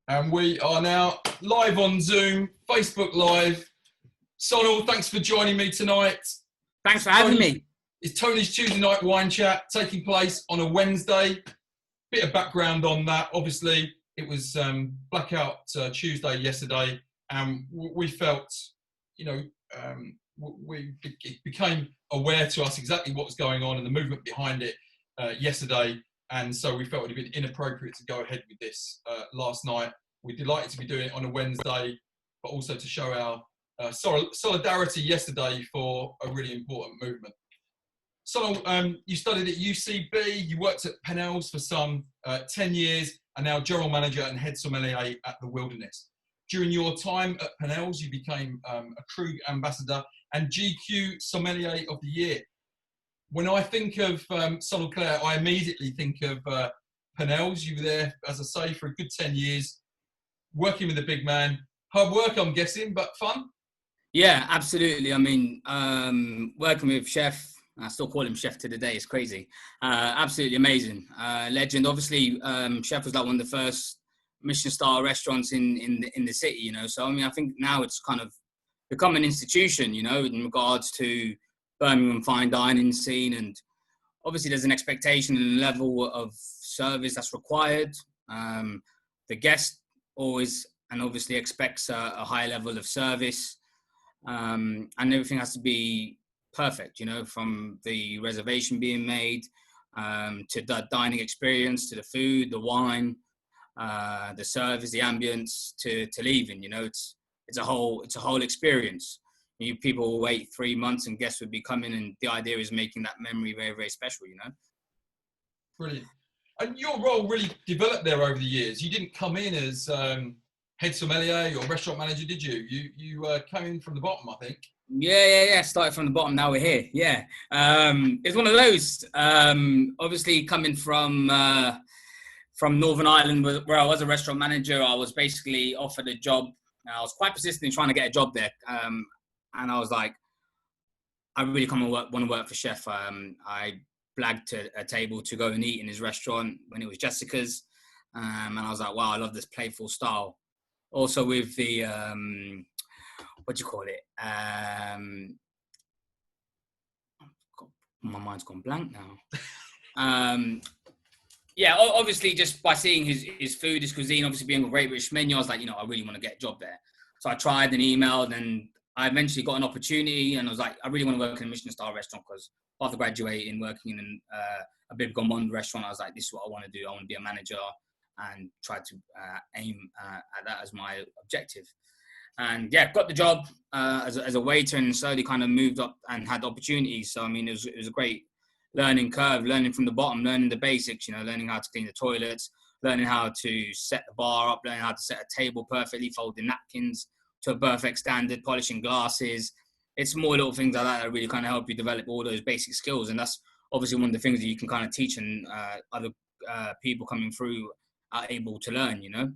And we are now live on Zoom, Facebook Live. Sonal, thanks for joining me tonight. Thanks for having me. It's Tony's Tuesday night wine chat taking place on a Wednesday. Bit of background on that. Obviously, it was Blackout Tuesday yesterday, and we felt, it became aware to us exactly what was going on and the movement behind it yesterday. And so we felt it would have been inappropriate to go ahead with this last night. We're delighted to be doing it on a Wednesday, but also to show our solidarity yesterday for a really important movement. So you studied at UCB, you worked at Pennell's for some 10 years, and now General Manager and Head Sommelier at the Wilderness. During your time at Pennell's, you became a Krug Ambassador and GQ Sommelier of the Year. When I think of Sonal Clare, I immediately think of Pennell's. You were there, as I say, for a good 10 years, working with a big man. Hard work, I'm guessing, but fun? Yeah, absolutely. I mean, working with Chef, I still call him Chef to the day, it's crazy. Absolutely amazing. Legend. Obviously, Chef was like one of the first Michelin star restaurants in the city, you know. So, I mean, I think now it's kind of become an institution, you know, in regards to Birmingham fine dining scene, and obviously there's an expectation and level of service that's required. The guest always and obviously expects a high level of service, and everything has to be perfect, you know, from the reservation being made to the dining experience, to the food, the wine, the service, the ambience, to leaving. You know, it's a whole experience. People will wait 3 months and guests would be coming, and the idea is making that memory very, very special, you know. Brilliant. And your role really developed there over the years. You didn't come in as head sommelier or restaurant manager, did you? You came in from the bottom, I think. Yeah. Started from the bottom, now we're here. Yeah. It's one of those. Obviously, coming from Northern Ireland, where I was a restaurant manager, I was basically offered a job. I was quite persistent in trying to get a job there. And I was like, I really want to work for Chef. I blagged to a table to go and eat in his restaurant when it was Jessica's. And I was like, wow, I love this playful style. Also with the, what do you call it? My mind's gone blank now. Yeah, obviously just by seeing his food, his cuisine, obviously being a great British menu, I was like, you know, I really want to get a job there. So I tried and emailed, and I eventually got an opportunity, and I was like, I really want to work in a Michelin star restaurant, because after graduating, working in a big gourmand restaurant, I was like, this is what I want to do. I want to be a manager and try to aim at that as my objective. And yeah, got the job as a waiter, and slowly kind of moved up and had opportunities. So, I mean, it was a great learning curve, learning from the bottom, learning the basics, you know, learning how to clean the toilets, learning how to set the bar up, learning how to set a table perfectly, folding napkins to a perfect standard, polishing glasses. It's more little things like that really kind of help you develop all those basic skills. And that's obviously one of the things that you can kind of teach, and other people coming through are able to learn, you know.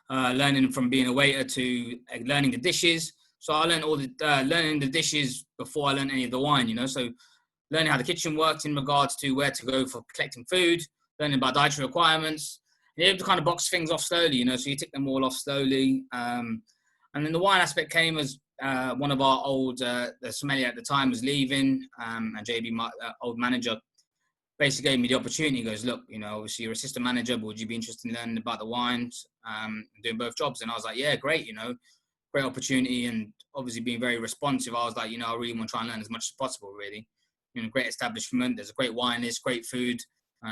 Learning from being a waiter to learning the dishes. So I learned all the learning the dishes before I learned any of the wine, you know. So learning how the kitchen works in regards to where to go for collecting food, learning about dietary requirements. You're able to kind of box things off slowly, you know, so you tick them all off slowly. And then the wine aspect came as one of our old, the sommelier at the time was leaving, and JB, my old manager, basically gave me the opportunity. He goes, look, you know, obviously you're assistant manager, but would you be interested in learning about the wines, doing both jobs? And I was like, yeah, great, you know, great opportunity. And obviously being very responsive, I was like, you know, I really want to try and learn as much as possible, really. You know, great establishment, there's a great wine list, great food,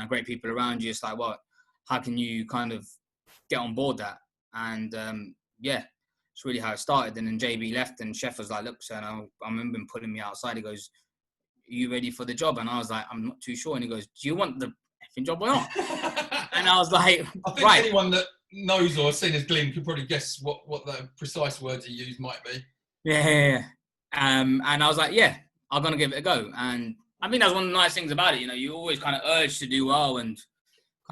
great people around you. It's like, well, how can you kind of get on board that? And yeah, it's really how it started. And then JB left, and Chef was like, look, sir, I remember him pulling me outside. He goes, are you ready for the job? And I was like, I'm not too sure. And he goes, do you want the effing job or not? And I was like, I think right. Anyone that knows or has seen his gleam could probably guess what the precise words he used might be. Yeah. And I was like, yeah, I'm going to give it a go. And I think that's one of the nice things about it. You know, you always kind of urged to do well and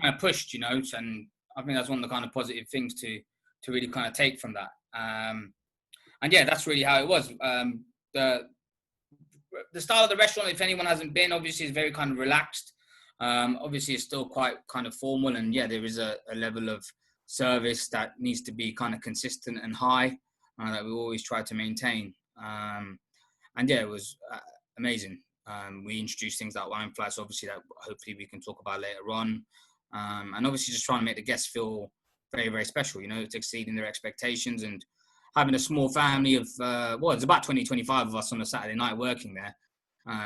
kind of pushed, you know, and I think that's one of the kind of positive things to really kind of take from that. And yeah, that's really how it was. The style of the restaurant, if anyone hasn't been, obviously is very kind of relaxed. Obviously it's still quite kind of formal, and yeah, there is a level of service that needs to be kind of consistent and high, that we always try to maintain. And yeah, it was amazing. We introduced things like wine flights, obviously, that hopefully we can talk about later on. And obviously just trying to make the guests feel very, very special, it's exceeding their expectations, and having a small family of, it's about 20, 25 of us on a Saturday night working there,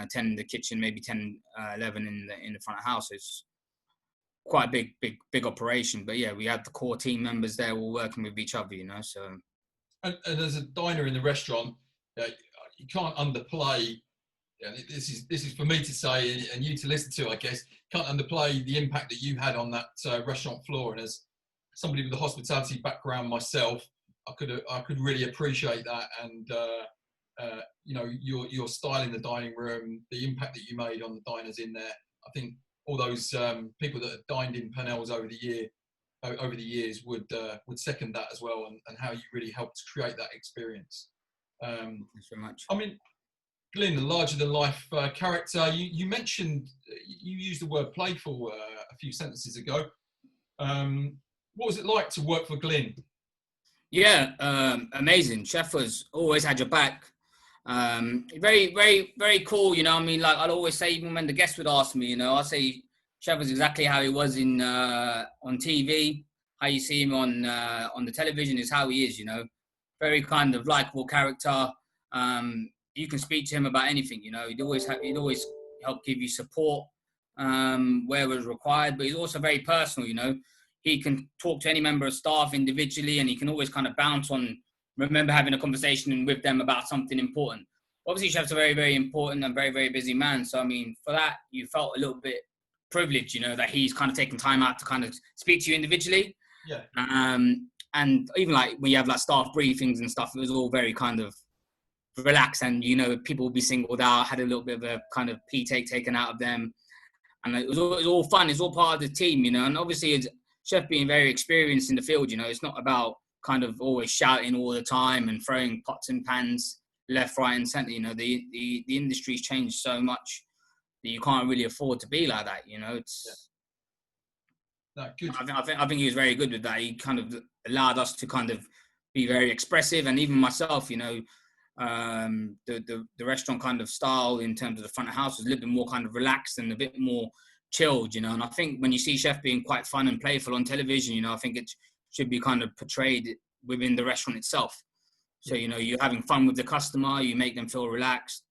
10 in the kitchen, maybe 10, 11 in the front of house. It's quite a big operation. But yeah, we had the core team members there all working with each other, so. And as a diner in the restaurant, you can't underplay. This is for me to say and you to listen to, I guess. Can't underplay the impact that you had on that restaurant floor. And as somebody with a hospitality background myself, I could really appreciate that. And your style in the dining room, the impact that you made on the diners in there. I think all those people that have dined in Purnell's over the years would second that as well, and how you really helped create that experience. Thanks very much. I mean, Glyn, a larger-than-life character. You mentioned, you used the word playful a few sentences ago. What was it like to work for Glyn? Yeah, amazing. Chef was always had your back. Very, very, very cool. Like I'd always say, even when the guests would ask me, I'd say Chef was exactly how he was on TV. How you see him on the television is how he is. Very kind of likable character. You can speak to him about anything. He'd always help give you support where it was required. But he's also very personal. He can talk to any member of staff individually, and he can always kind of bounce on. Remember having a conversation with them about something important. Obviously, Chef's a very, very important and very, very busy man. So, for that, you felt a little bit privileged, that he's kind of taken time out to kind of speak to you individually. Yeah. And even like when you have like staff briefings and stuff, it was all very kind of relaxed, and, people would be singled out, had a little bit of a kind of pee taken out of them. And it was all fun. It's all part of the team, and obviously it's Chef being very experienced in the field, it's not about kind of always shouting all the time and throwing pots and pans left, right, and centre. The industry's changed so much that you can't really afford to be like that. It's. Yeah. No, good. I think he was very good with that. He kind of allowed us to kind of be very expressive, and even myself, the restaurant kind of style in terms of the front of house was a little bit more kind of relaxed and a bit more chilled, And I think when you see Chef being quite fun and playful on television, I think it should be kind of portrayed within the restaurant itself. So, you're having fun with the customer, you make them feel relaxed.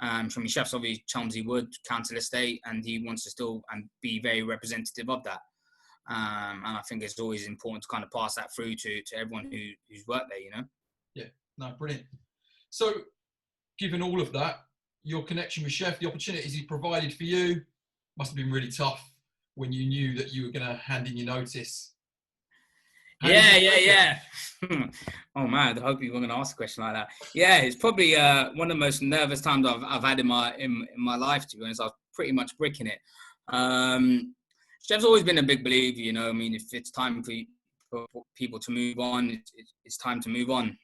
From your Chef's obviously Chelmsford Wood, Council Estate, and he wants to still and be very representative of that. And I think it's always important to kind of pass that through to everyone who's worked there, Yeah, no, brilliant. So, given all of that, your connection with Chef, the opportunities he provided for you, must have been really tough when you knew that you were going to hand in your notice. Yeah. Oh man, I hope you were going to ask a question like that. Yeah, it's probably one of the most nervous times I've had in my life, to be honest. I was pretty much bricking it. Chef's always been a big believer, if it's time for people to move on, it's time to move on.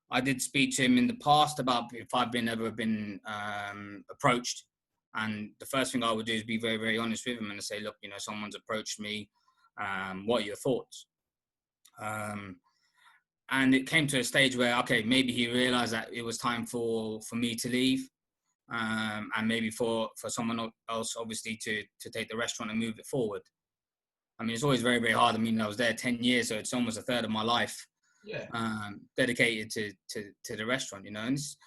I did speak to him in the past about if I've ever been approached. And the first thing I would do is be very, very honest with him and say, look, someone's approached me. What are your thoughts? And it came to a stage where, okay, maybe he realized that it was time for me to leave. And maybe for someone else, obviously, to take the restaurant and move it forward. It's always very, very hard. I was there 10 years, so it's almost a third of my life. Yeah. Dedicated to the restaurant, and it's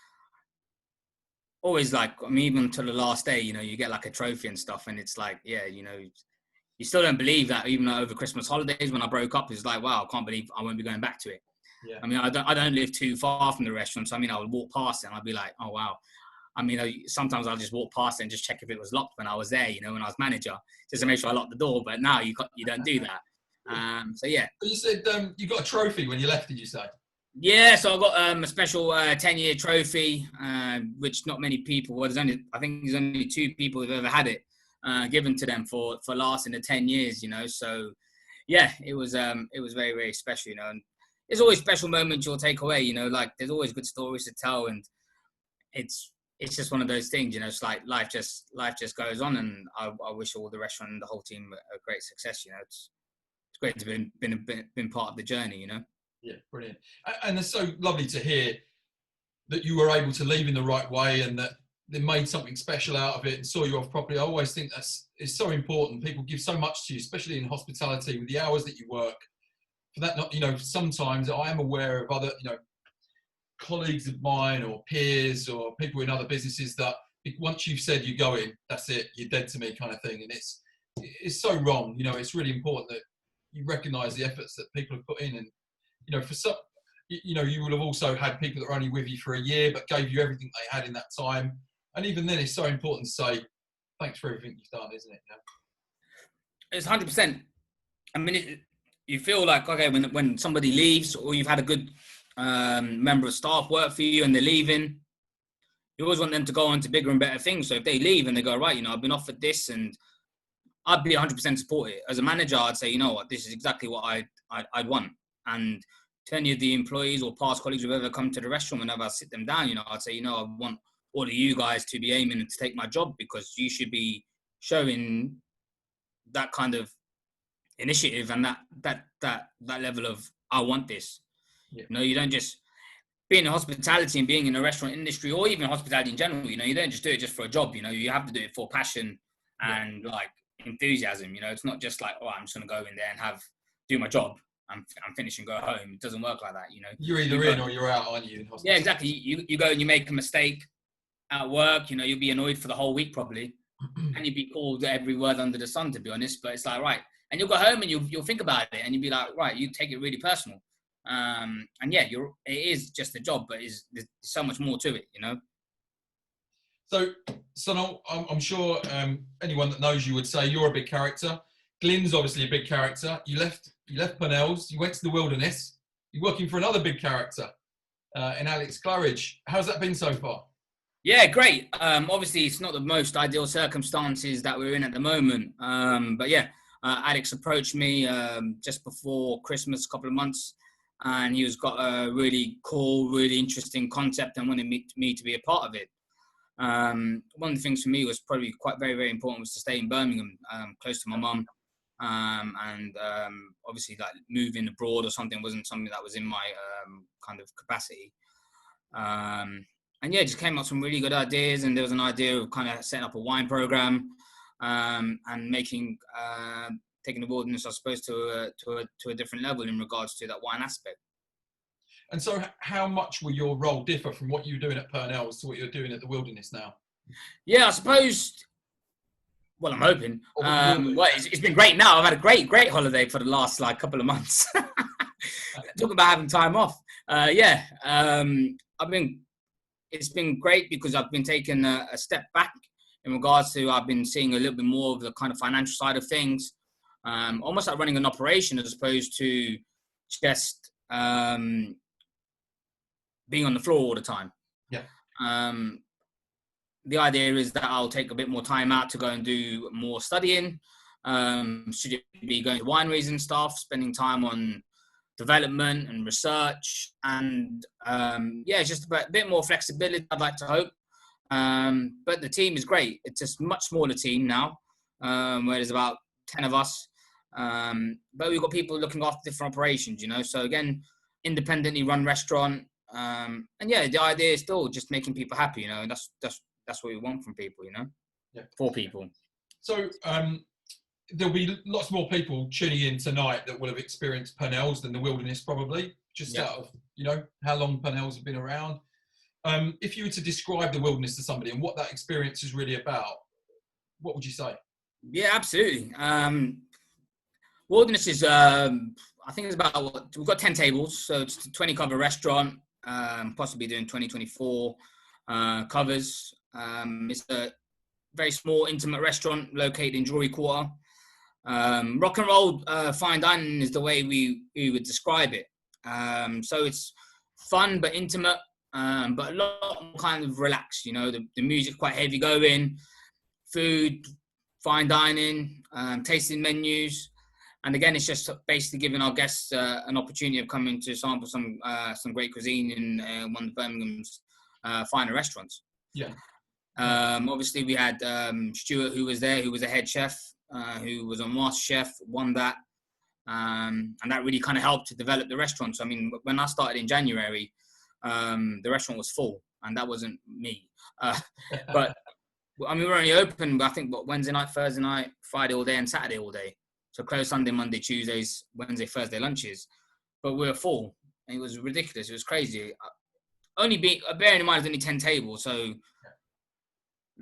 always like, even until the last day, you get like a trophy and stuff, and it's like, yeah, you still don't believe that. Even over Christmas holidays when I broke up, it's like, wow, I can't believe I won't be going back to it. Yeah. I don't live too far from the restaurant, so I would walk past it and I'd be like, oh wow. Sometimes I'll just walk past it and just check if it was locked when I was there, when I was manager, just to make sure I locked the door. But now you don't do that. So yeah. You said you got a trophy when you left, did you say? Yeah, so I got a special 10-year trophy, which not many people. I think there's only 2 people who've ever had it given to them for lasting the 10 years. So yeah, it was very, very special. And there's always special moments you'll take away. Like there's always good stories to tell, and it's just one of those things. It's like life just goes on, and I wish all the restaurant and the whole team a great success. It's great to have been part of the journey, you know. Yeah, brilliant. And it's so lovely to hear that you were able to leave in the right way and that they made something special out of it and saw you off properly. I always think it's so important. People give so much to you, especially in hospitality, with the hours that you work. For that, not, you know, sometimes I am aware of other, you know, colleagues of mine or peers or people in other businesses that once you've said you're going, that's it, you're dead to me kind of thing. And it's so wrong. You know, it's really important that you recognise the efforts that people have put in. And, you know, for some, you know, you will have also had people that are only with you for a year but gave you everything they had in that time. And even then, it's so important to say thanks for everything you've done, isn't it? Yeah. It's 100%. I mean, you feel like, okay, when somebody leaves or you've had a good member of staff work for you and they're leaving, you always want them to go on to bigger and better things. So if they leave and they go, right, you know, I've been offered this, and I'd be 100% support it. As a manager, I'd say, you know what, this is exactly what I'd want. And to any of the employees or past colleagues who've ever come to the restaurant, whenever I sit them down, you know, I'd say, you know, I want all of you guys to be aiming to take my job, because you should be showing that kind of initiative and that level of, I want this. Yeah. You know, you don't just, being in hospitality and being in the restaurant industry, or even hospitality in general, you know, you don't just do it just for a job. You know, you have to do it for passion and like enthusiasm. You know, it's not just like, oh, I'm just going to go in there and do my job. I'm finished and go home. It doesn't work like that, you know. You're either in or you're out, aren't you? Yeah, exactly. You go and you make a mistake at work, you know, you'll be annoyed for the whole week probably. And you'll be called every word under the sun, to be honest. But it's like, right. And you'll go home and you'll think about it and you'll be like, right, you take it really personal. And yeah, it is just a job, but there's so much more to it, you know. So, Sonal, I'm sure anyone that knows you would say you're a big character. Glyn's obviously a big character. You left Purnell's, you went to the Wilderness. You're working for another big character in Alex Claridge. How's that been so far? Yeah, great. Obviously, it's not the most ideal circumstances that we're in at the moment. But yeah, Alex approached me just before Christmas, a couple of months, and he was got a really cool, really interesting concept and wanted me to be a part of it. One of the things for me was probably very, very important was to stay in Birmingham, close to my mum. And obviously, like moving abroad or something wasn't something that was in my kind of capacity. And yeah, just came up with some really good ideas, and there was an idea of kind of setting up a wine program and making taking the Wilderness, I suppose, to a different level in regards to that wine aspect. And so, how much will your role differ from what you were doing at Purnell's to what you're doing at the Wilderness now? Yeah, I suppose. Well, I'm hoping. Well, it's been great now. I've had a great holiday for the last couple of months. Talking about having time off. It's been great because I've been taking a step back in regards to, I've been seeing a little bit more of the kind of financial side of things. Almost like running an operation as opposed to just being on the floor all the time. Yeah. The idea is that I'll take a bit more time out to go and do more studying. Should it be going to wineries and stuff, spending time on development and research, and just a bit more flexibility, I'd like to hope. But the team is great. It's a much smaller team now, where there's about 10 of us. But we've got people looking after different operations, you know. So again, independently run restaurant. And yeah, the idea is still just making people happy, you know. And that's what we want from people, you know. Yeah. For people. So there'll be lots more people tuning in tonight that will have experienced Purnell's than the Wilderness, probably. Just out of, you know, how long Purnell's have been around. If you were to describe the Wilderness to somebody and what that experience is really about, what would you say? Yeah, absolutely. Wilderness is, I think it's about, we've got 10 tables, so it's a 20 cover restaurant, possibly doing 2024 covers. It's a very small, intimate restaurant located in Jewelry Quarter. Rock and roll fine dining is the way we would describe it. So it's fun but intimate, but a lot more kind of relaxed. You know, the music's quite heavy going, food, fine dining, tasting menus, and again, it's just basically giving our guests an opportunity of coming to sample some great cuisine in one of Birmingham's finer restaurants. Yeah. Obviously, we had Stuart, who was there, who was a head chef, who was on MasterChef, won that. And that really kind of helped to develop the restaurant. So, I mean, when I started in January, the restaurant was full, and that wasn't me. But I mean, we're only open, I think, Wednesday night, Thursday night, Friday all day, and Saturday all day. So closed Sunday, Monday, Tuesdays, Wednesday, Thursday lunches. But we were full. And it was ridiculous. It was crazy. Bearing in mind, there's only 10 tables. So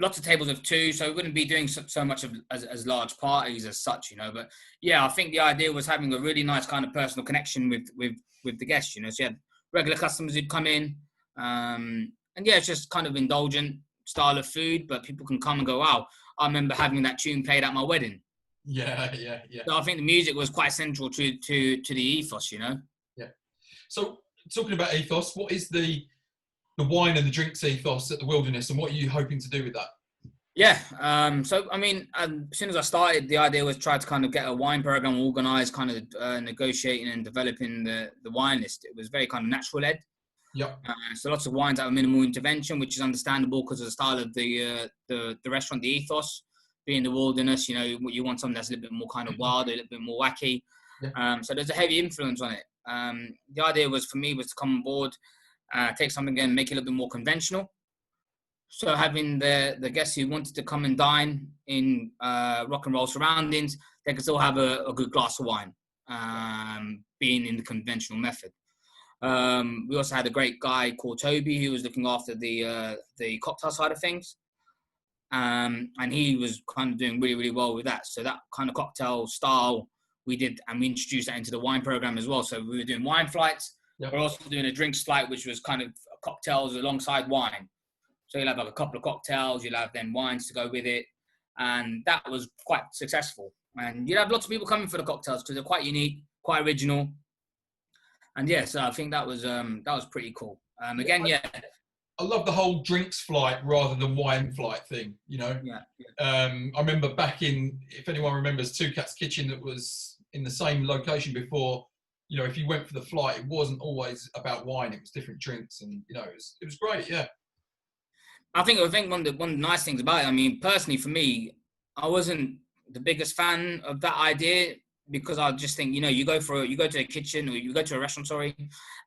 lots of tables of 2. So we wouldn't be doing so much of as large parties as such, you know. But yeah, I think the idea was having a really nice kind of personal connection with the guests, you know. So you had regular customers who'd come in. And yeah, it's just kind of indulgent style of food, but people can come and go, wow, I remember having that tune played at my wedding. Yeah. So I think the music was quite central to the ethos, you know. Yeah. So talking about ethos, what is the wine and the drinks ethos at the Wilderness, and what are you hoping to do with that? Yeah. So I mean, as soon as I started, the idea was try to kind of get a wine program organised, kind of negotiating and developing the wine list. It was very kind of natural led. Yeah. So lots of wines that are minimal intervention, which is understandable because of the style of the restaurant, the ethos, being the Wilderness. You know, you want something that's a little bit more kind of wild, a little bit more wacky. Yeah. So there's a heavy influence on it. The idea was for me was to come on board, take something and make it a little bit more conventional. So having the guests who wanted to come and dine in rock and roll surroundings, they could still have a good glass of wine, being in the conventional method. We also had a great guy called Toby who was looking after the cocktail side of things. And he was kind of doing really, really well with that. So that kind of cocktail style we did, and we introduced that into the wine program as well. So we were doing wine flights. Yep. We're also doing a drinks flight, which was kind of cocktails alongside wine. So you'll have like a couple of cocktails, you'll have then wines to go with it. And that was quite successful. And you'll have lots of people coming for the cocktails because they're quite unique, quite original. And yeah, so I think that was pretty cool. Again, yeah. I love the whole drinks flight rather than wine flight thing, you know? Yeah. I remember back in, if anyone remembers, Two Cats Kitchen that was in the same location before, you know, if you went for the flight, it wasn't always about wine, it was different drinks, and, you know, it was great, yeah. I think one of the nice things about it, I mean, personally for me, I wasn't the biggest fan of that idea, because I just think, you know, you go to a kitchen, or you go to a restaurant,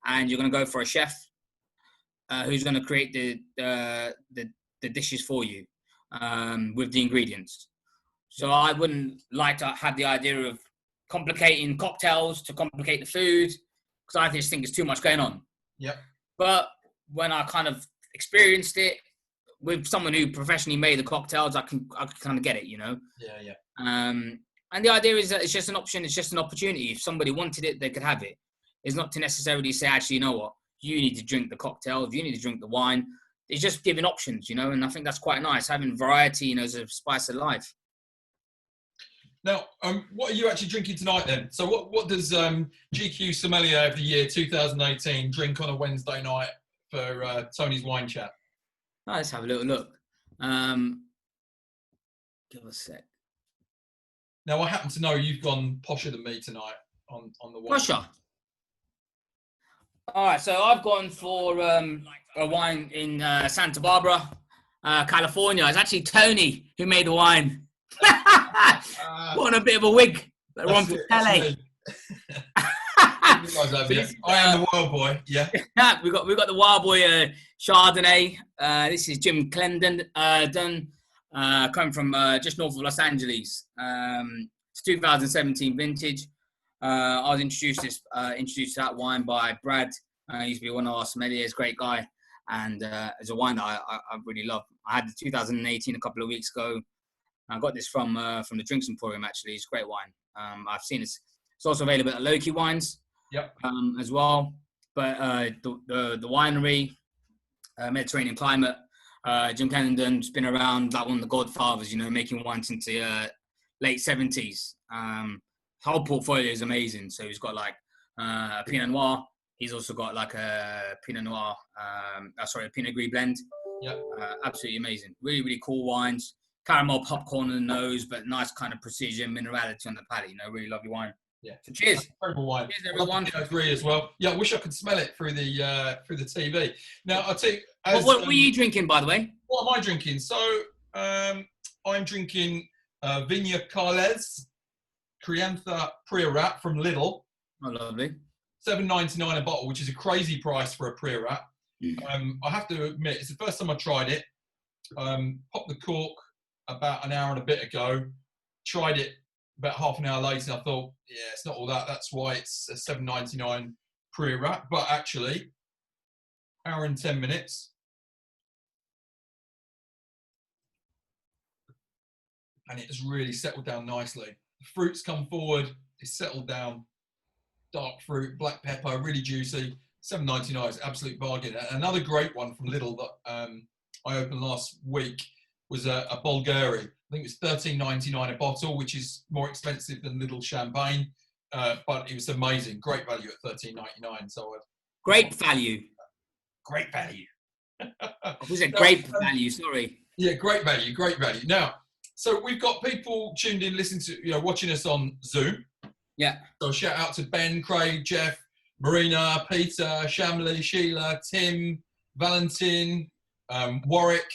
and you're going to go for a chef who's going to create the dishes for you with the ingredients. So I wouldn't like to have the idea of complicating cocktails to complicate the food, because I just think it's too much going on. Yeah. But when I kind of experienced it with someone who professionally made the cocktails, I can kind of get it, you know. Yeah. And the idea is that it's just an option, it's just an opportunity. If somebody wanted it, they could have it. It's not to necessarily say, actually, you know what, you need to drink the cocktails, you need to drink the wine. It's just giving options, you know, and I think that's quite nice, having variety, you know, as a spice of life. Now, what are you actually drinking tonight then? So what does GQ Sommelier of the Year 2018 drink on a Wednesday night for Tony's Wine Chat? Oh, let's have a little look. Give us a sec. Now, I happen to know you've gone posher than me tonight on the wine. Posher? All right, so I've gone for a wine in Santa Barbara, California. It's actually Tony who made the wine. Put on a bit of a wig. Ron for Tele. I am the Wild Boy. Yeah. we got the Wild Boy Chardonnay. This is Jim Clendon done, coming from just north of Los Angeles. It's 2017 vintage. I was introduced to that wine by Brad. He used to be one of our sommeliers, great guy, and it's a wine that I really love. I had the 2018 a couple of weeks ago. I got this from the Drinks Emporium, actually. It's a great wine. I've seen it's also available at Loki Wines. Yep. As well. But the winery, Mediterranean climate, Jim Clendon's been around like one of the godfathers, you know, making wine since the late 70s. Whole portfolio is amazing. So he's got like a Pinot Noir. He's also got like a Pinot Noir, a Pinot Gris blend. Yeah. Absolutely amazing. Really, really cool wines. Caramel popcorn on the nose, but nice kind of precision, minerality on the palate. You know, really lovely wine. Yeah. So cheers. Incredible wine. Cheers, everyone. I agree as well. Yeah, I wish I could smell it through the TV. Now, I'll tell you. What were you drinking, by the way? What am I drinking? So, I'm drinking Vigna Carles, Criantha Priorat from Lidl. Oh, lovely. $7.99 a bottle, which is a crazy price for a Priorat. I have to admit, it's the first time I tried it. Popped the cork about an hour and a bit ago. Tried it about half an hour later. I thought, yeah, it's not all that. That's why it's a $7.99 Priorat. But actually, hour and 10 minutes. And it has really settled down nicely. The fruit's come forward. It's settled down. Dark fruit, black pepper, really juicy. $7.99 is an absolute bargain. And another great one from Lidl that I opened last week was a Bulgari. I think it was $13.99 a bottle, which is more expensive than Lidl champagne, but it was amazing. Great value at $13.99. So great value. Great value. Was it great value? Sorry. Yeah, great value. Great value. Now, so we've got people tuned in, listening to, watching us on Zoom. Yeah. So shout out to Ben, Craig, Jeff, Marina, Peter, Shamley, Sheila, Tim, Valentin, Warwick,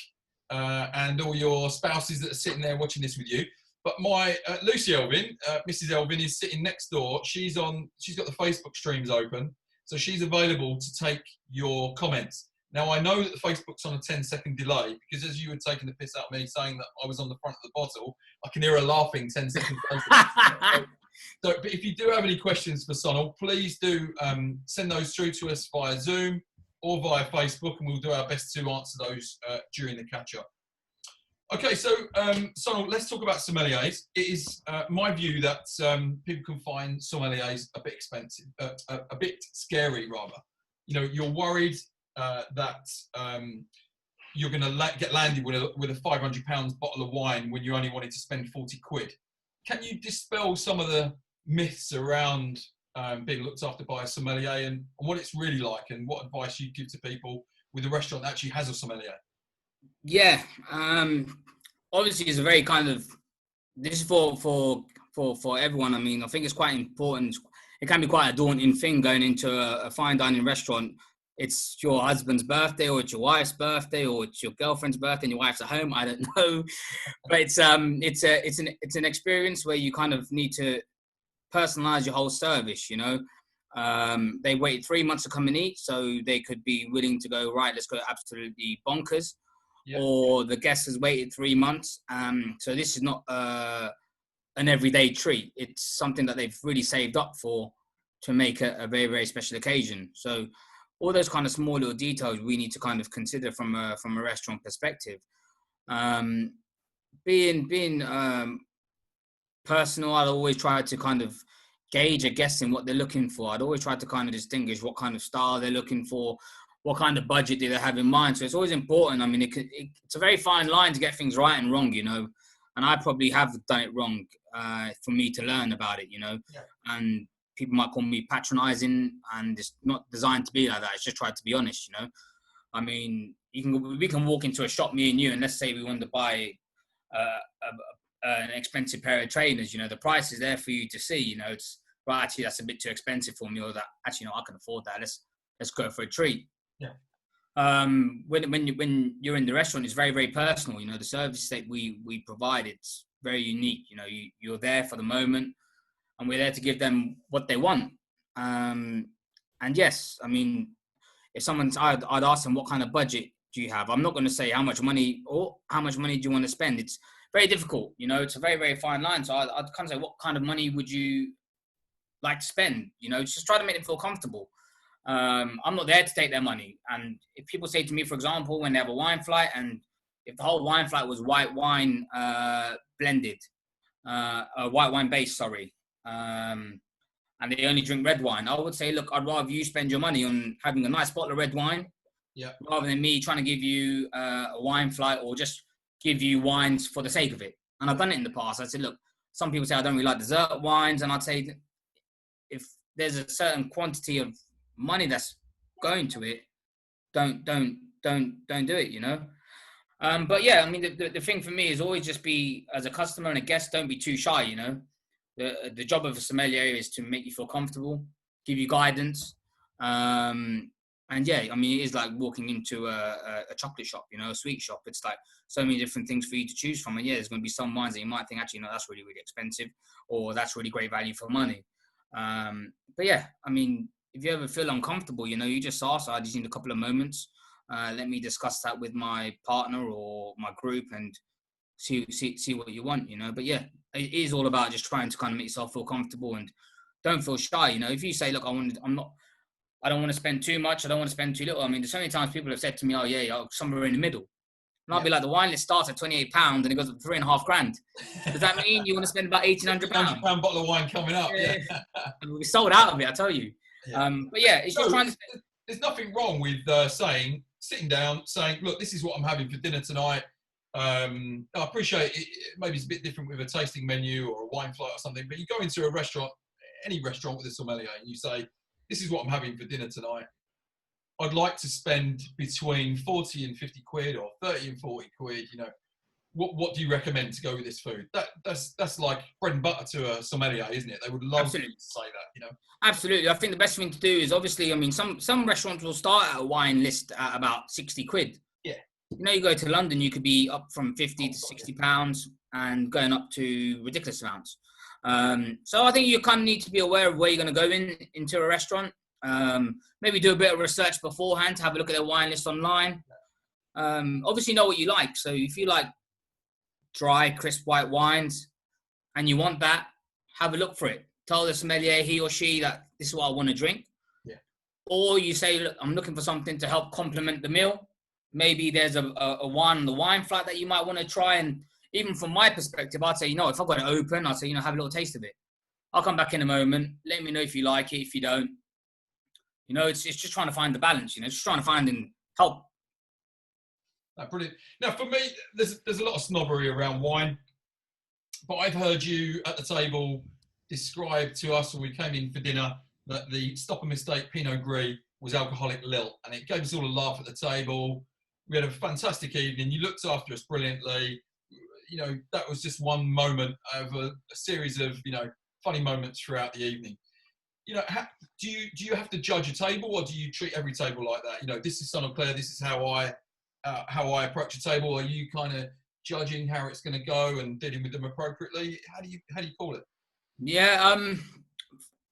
and all your spouses that are sitting there watching this with you. But my Lucy Elvin, Mrs. Elvin, is sitting next door. She's got the Facebook streams open, so she's available to take your comments. Now, I know that the Facebook's on a 10-second delay, because as you were taking the piss out of me saying that I was on the front of the bottle, I can hear her laughing 10 seconds later. So, but if you do have any questions for Sonal, please do send those through to us via Zoom or via Facebook, and we'll do our best to answer those during the catch-up. Okay, so Sonal, let's talk about sommeliers. It is my view that people can find sommeliers a bit expensive, a bit scary rather. You're worried that you're going to get landed with a £500 bottle of wine when you only wanted to spend 40 quid. Can you dispel some of the myths around being looked after by a sommelier and what it's really like, and what advice you give to people with a restaurant that actually has a sommelier? Yeah, obviously it's a very this is for everyone. I mean, I think it's quite important. It can be quite a daunting thing going into a fine dining restaurant. It's your husband's birthday, or it's your wife's birthday, or it's your girlfriend's birthday and your wife's at home. I don't know, but it's an experience where you kind of need to personalize your whole service. They waited 3 months to come and eat, so they could be willing to go, right, let's go absolutely bonkers. Yeah. Or the guest has waited 3 months, so this is not an everyday treat. It's something that they've really saved up for to make a very, very special occasion. So all those kind of small little details we need to kind of consider from a restaurant perspective. Being personal, I'd always try to kind of gauge a guest in what they're looking for. I'd always try to kind of distinguish what kind of style they're looking for, what kind of budget do they have in mind. So it's always important. I mean, it's a very fine line to get things right and wrong, and I probably have done it wrong for me to learn about it, Yeah. And people might call me patronizing, and it's not designed to be like that. It's just tried to be honest, I mean, we can walk into a shop, me and you, and let's say we want to buy an expensive pair of trainers. The price is there for you to see. It's right. Actually, that's a bit too expensive for me, or that actually, I can afford that. Let's go for a treat. Yeah. When you're in the restaurant, it's very, very personal. The service that we provide, it's very unique. You're there for the moment, and we're there to give them what they want. And yes, I mean, if I'd ask them, what kind of budget do you have? I'm not going to say how much money do you want to spend. It's very difficult. It's a very, very fine line. So I'd kind of say, what kind of money would you like to spend? Just try to make them feel comfortable. I'm not there to take their money. And if people say to me, for example, when they have a wine flight, and if the whole wine flight was white wine blended, white wine based, sorry, and they only drink red wine, I would say, look, I'd rather you spend your money on having a nice bottle of red wine, rather than me trying to give you a wine flight, or just give you wines for the sake of it. And I've done it in the past. I said, look, some people say I don't really like dessert wines, and I'd say, if there's a certain quantity of money that's going to it, don't do it, but yeah, I mean, the thing for me is always just be, as a customer and a guest, don't be too shy. The job of a sommelier is to make you feel comfortable, give you guidance, And yeah, I mean, it is like walking into a chocolate shop, you know, a sweet shop. It's like so many different things for you to choose from. And yeah, there's going to be some wines that you might think, actually, no, that's really, really expensive, or that's really great value for money. But yeah, I mean, if you ever feel uncomfortable, you know, you just ask, I just need a couple of moments. Let me discuss that with my partner or my group and see what you want, you know. But yeah, it is all about just trying to kind of make yourself feel comfortable and don't feel shy. You know, if you say, look, I don't want to spend too much, I don't want to spend too little. I mean, there's so many times people have said to me, oh yeah, somewhere in the middle. And I'll be like, the wine list starts at £28 and it goes up to £3,500. Does that mean you want to spend about £1,800? £1,800 bottle of wine coming up, yeah. And we'll be sold out of it, I tell you. Yeah. But yeah, it's just trying to... There's nothing wrong with sitting down, saying, look, this is what I'm having for dinner tonight. I appreciate it. Maybe it's a bit different with a tasting menu or a wine flight or something, but you go into a restaurant, any restaurant with a sommelier, and you say, this is what I'm having for dinner tonight. I'd like to spend between 40 and 50 quid or 30 and 40 quid, you know. What do you recommend to go with this food? That's like bread and butter to a sommelier, isn't it? They would love to say that, you know. Absolutely. I think the best thing to do is, obviously, I mean, some restaurants will start at a wine list at about 60 quid. Yeah. You know, you go to London, you could be up from 50 to 60 pounds and going up to ridiculous amounts. So I think you kind of need to be aware of where you're going to go into a restaurant. Maybe do a bit of research beforehand to have a look at their wine list online. Obviously know what you like. So if you like dry, crisp white wines and you want that, have a look for it. Tell the sommelier, he or she, that this is what I want to drink. Yeah. Or you say, look, I'm looking for something to help complement the meal. Maybe there's a wine on the wine flight that you might want to try. And even from my perspective, I'd say, you know, if I've got it open, I'd say, you know, have a little taste of it. I'll come back in a moment. Let me know if you like it. If you don't, you know, it's just trying to find the balance, you know, just trying to find and help. Brilliant. Now, for me, there's a lot of snobbery around wine, but I've heard you at the table describe to us when we came in for dinner that the Stop and Mistake Pinot Gris was alcoholic lilt, and it gave us all a laugh at the table. We had a fantastic evening. You looked after us brilliantly. You know, that was just one moment of a series of, you know, funny moments throughout the evening. You know, do you have to judge a table, or do you treat every table like that? You know, this is Sonal Clare, this is how I approach a table. Are you kind of judging how it's going to go and dealing with them appropriately? How do you call it? Yeah.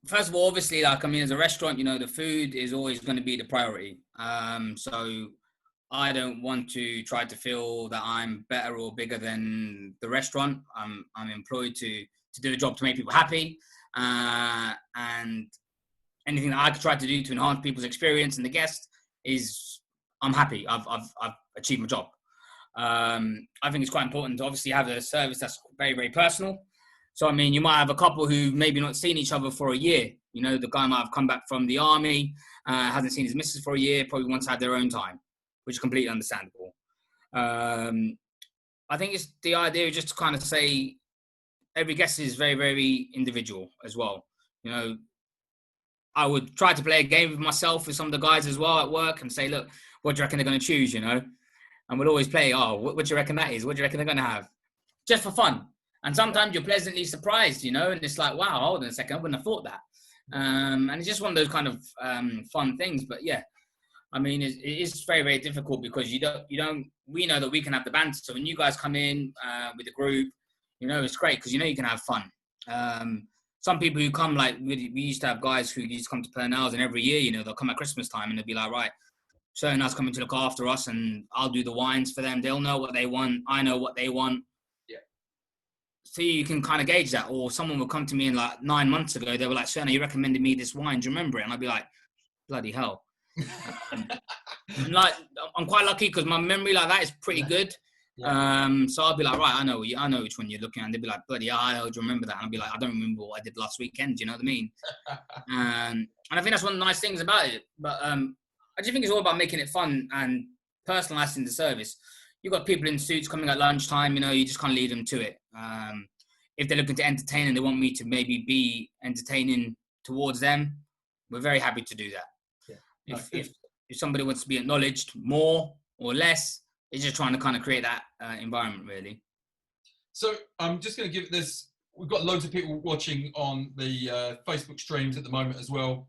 First of all, obviously, like, I mean, as a restaurant, you know, the food is always going to be the priority. So I don't want to try to feel that I'm better or bigger than the restaurant. I'm employed to do the job to make people happy. And anything that I could try to do to enhance people's experience and the guest is, I'm happy. I've achieved my job. I think it's quite important to obviously have a service that's very, very personal. So, I mean, you might have a couple who maybe not seen each other for a year. You know, the guy might have come back from the army, hasn't seen his missus for a year, probably wants to have their own time, which is completely understandable. I think it's the idea just to kind of say every guest is very, very individual as well. You know, I would try to play a game with myself with some of the guys as well at work and say, look, what do you reckon they're going to choose, you know? And we'll always play, what do you reckon that is? What do you reckon they're going to have? Just for fun. And sometimes you're pleasantly surprised, you know, and it's like, wow, hold on a second, I wouldn't have thought that. And it's just one of those kind of fun things. But yeah, I mean, it is very, very difficult because we know that we can have the banter. So when you guys come in with the group, you know, it's great because, you know, you can have fun. Some people who come, like, we used to have guys who used to come to Pernell's, and every year, you know, they'll come at Christmas time and they'll be like, right, certain us coming to look after us and I'll do the wines for them. They'll know what they want. I know what they want. So you can kind of gauge that. Or someone will come to me and like 9 months ago, they were like, Serna, you recommended me this wine. Do you remember it? And I'd be like, bloody hell. Like, I'm quite lucky because my memory like that is pretty good. Yeah. So I'll be like, right, I know which one you're looking at. And they'd be like, bloody hell, do you remember that? And I'll be like, I don't remember what I did last weekend. Do you know what I mean? And I think that's one of the nice things about it. But I just think it's all about making it fun and personalizing the service. You've got people in suits coming at lunchtime, you know, you just can't lead them to it. If they're looking to entertain and they want me to maybe be entertaining towards them, we're very happy to do that. Yeah. If somebody wants to be acknowledged more or less, it's just trying to kind of create that environment, really. So I'm just going to give this, we've got loads of people watching on the Facebook streams at the moment as well.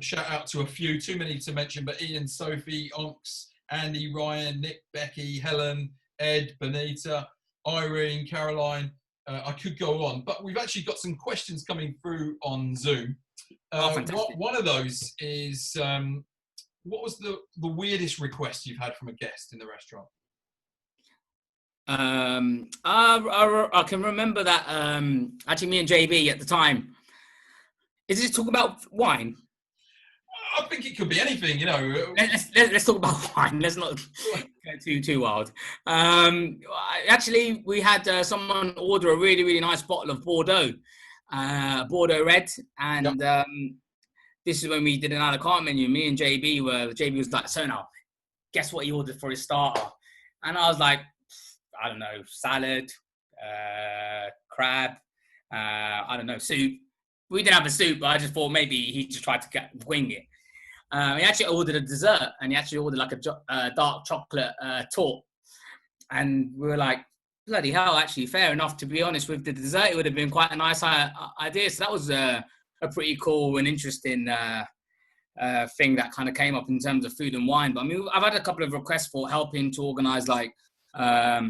Shout out to a few, too many to mention, but Ian, Sophie, Onks, Andy, Ryan, Nick, Becky, Helen, Ed, Benita, Irene, Caroline. I could go on, but we've actually got some questions coming through on Zoom. One of those is, what was the weirdest request you've had from a guest in the restaurant? I can remember that actually me and JB at the time. Is this talk about wine? I think it could be anything, you know. Let's talk about wine. Let's not go too wild. Actually, we had someone order a really, really nice bottle of Bordeaux, Bordeaux Red, and this is when we did an a la carte menu. Me and JB was like, so now, guess what he ordered for his starter? And I was like, I don't know, salad, crab, I don't know, soup. We didn't have a soup, but I just thought maybe he just tried to wing it. He actually ordered a dessert, and he actually ordered like a dark chocolate torte. And we were like, bloody hell, actually, fair enough. To be honest, with the dessert, it would have been quite a nice idea. So that was a pretty cool and interesting thing that kind of came up in terms of food and wine. But I mean, I've had a couple of requests for helping to organise like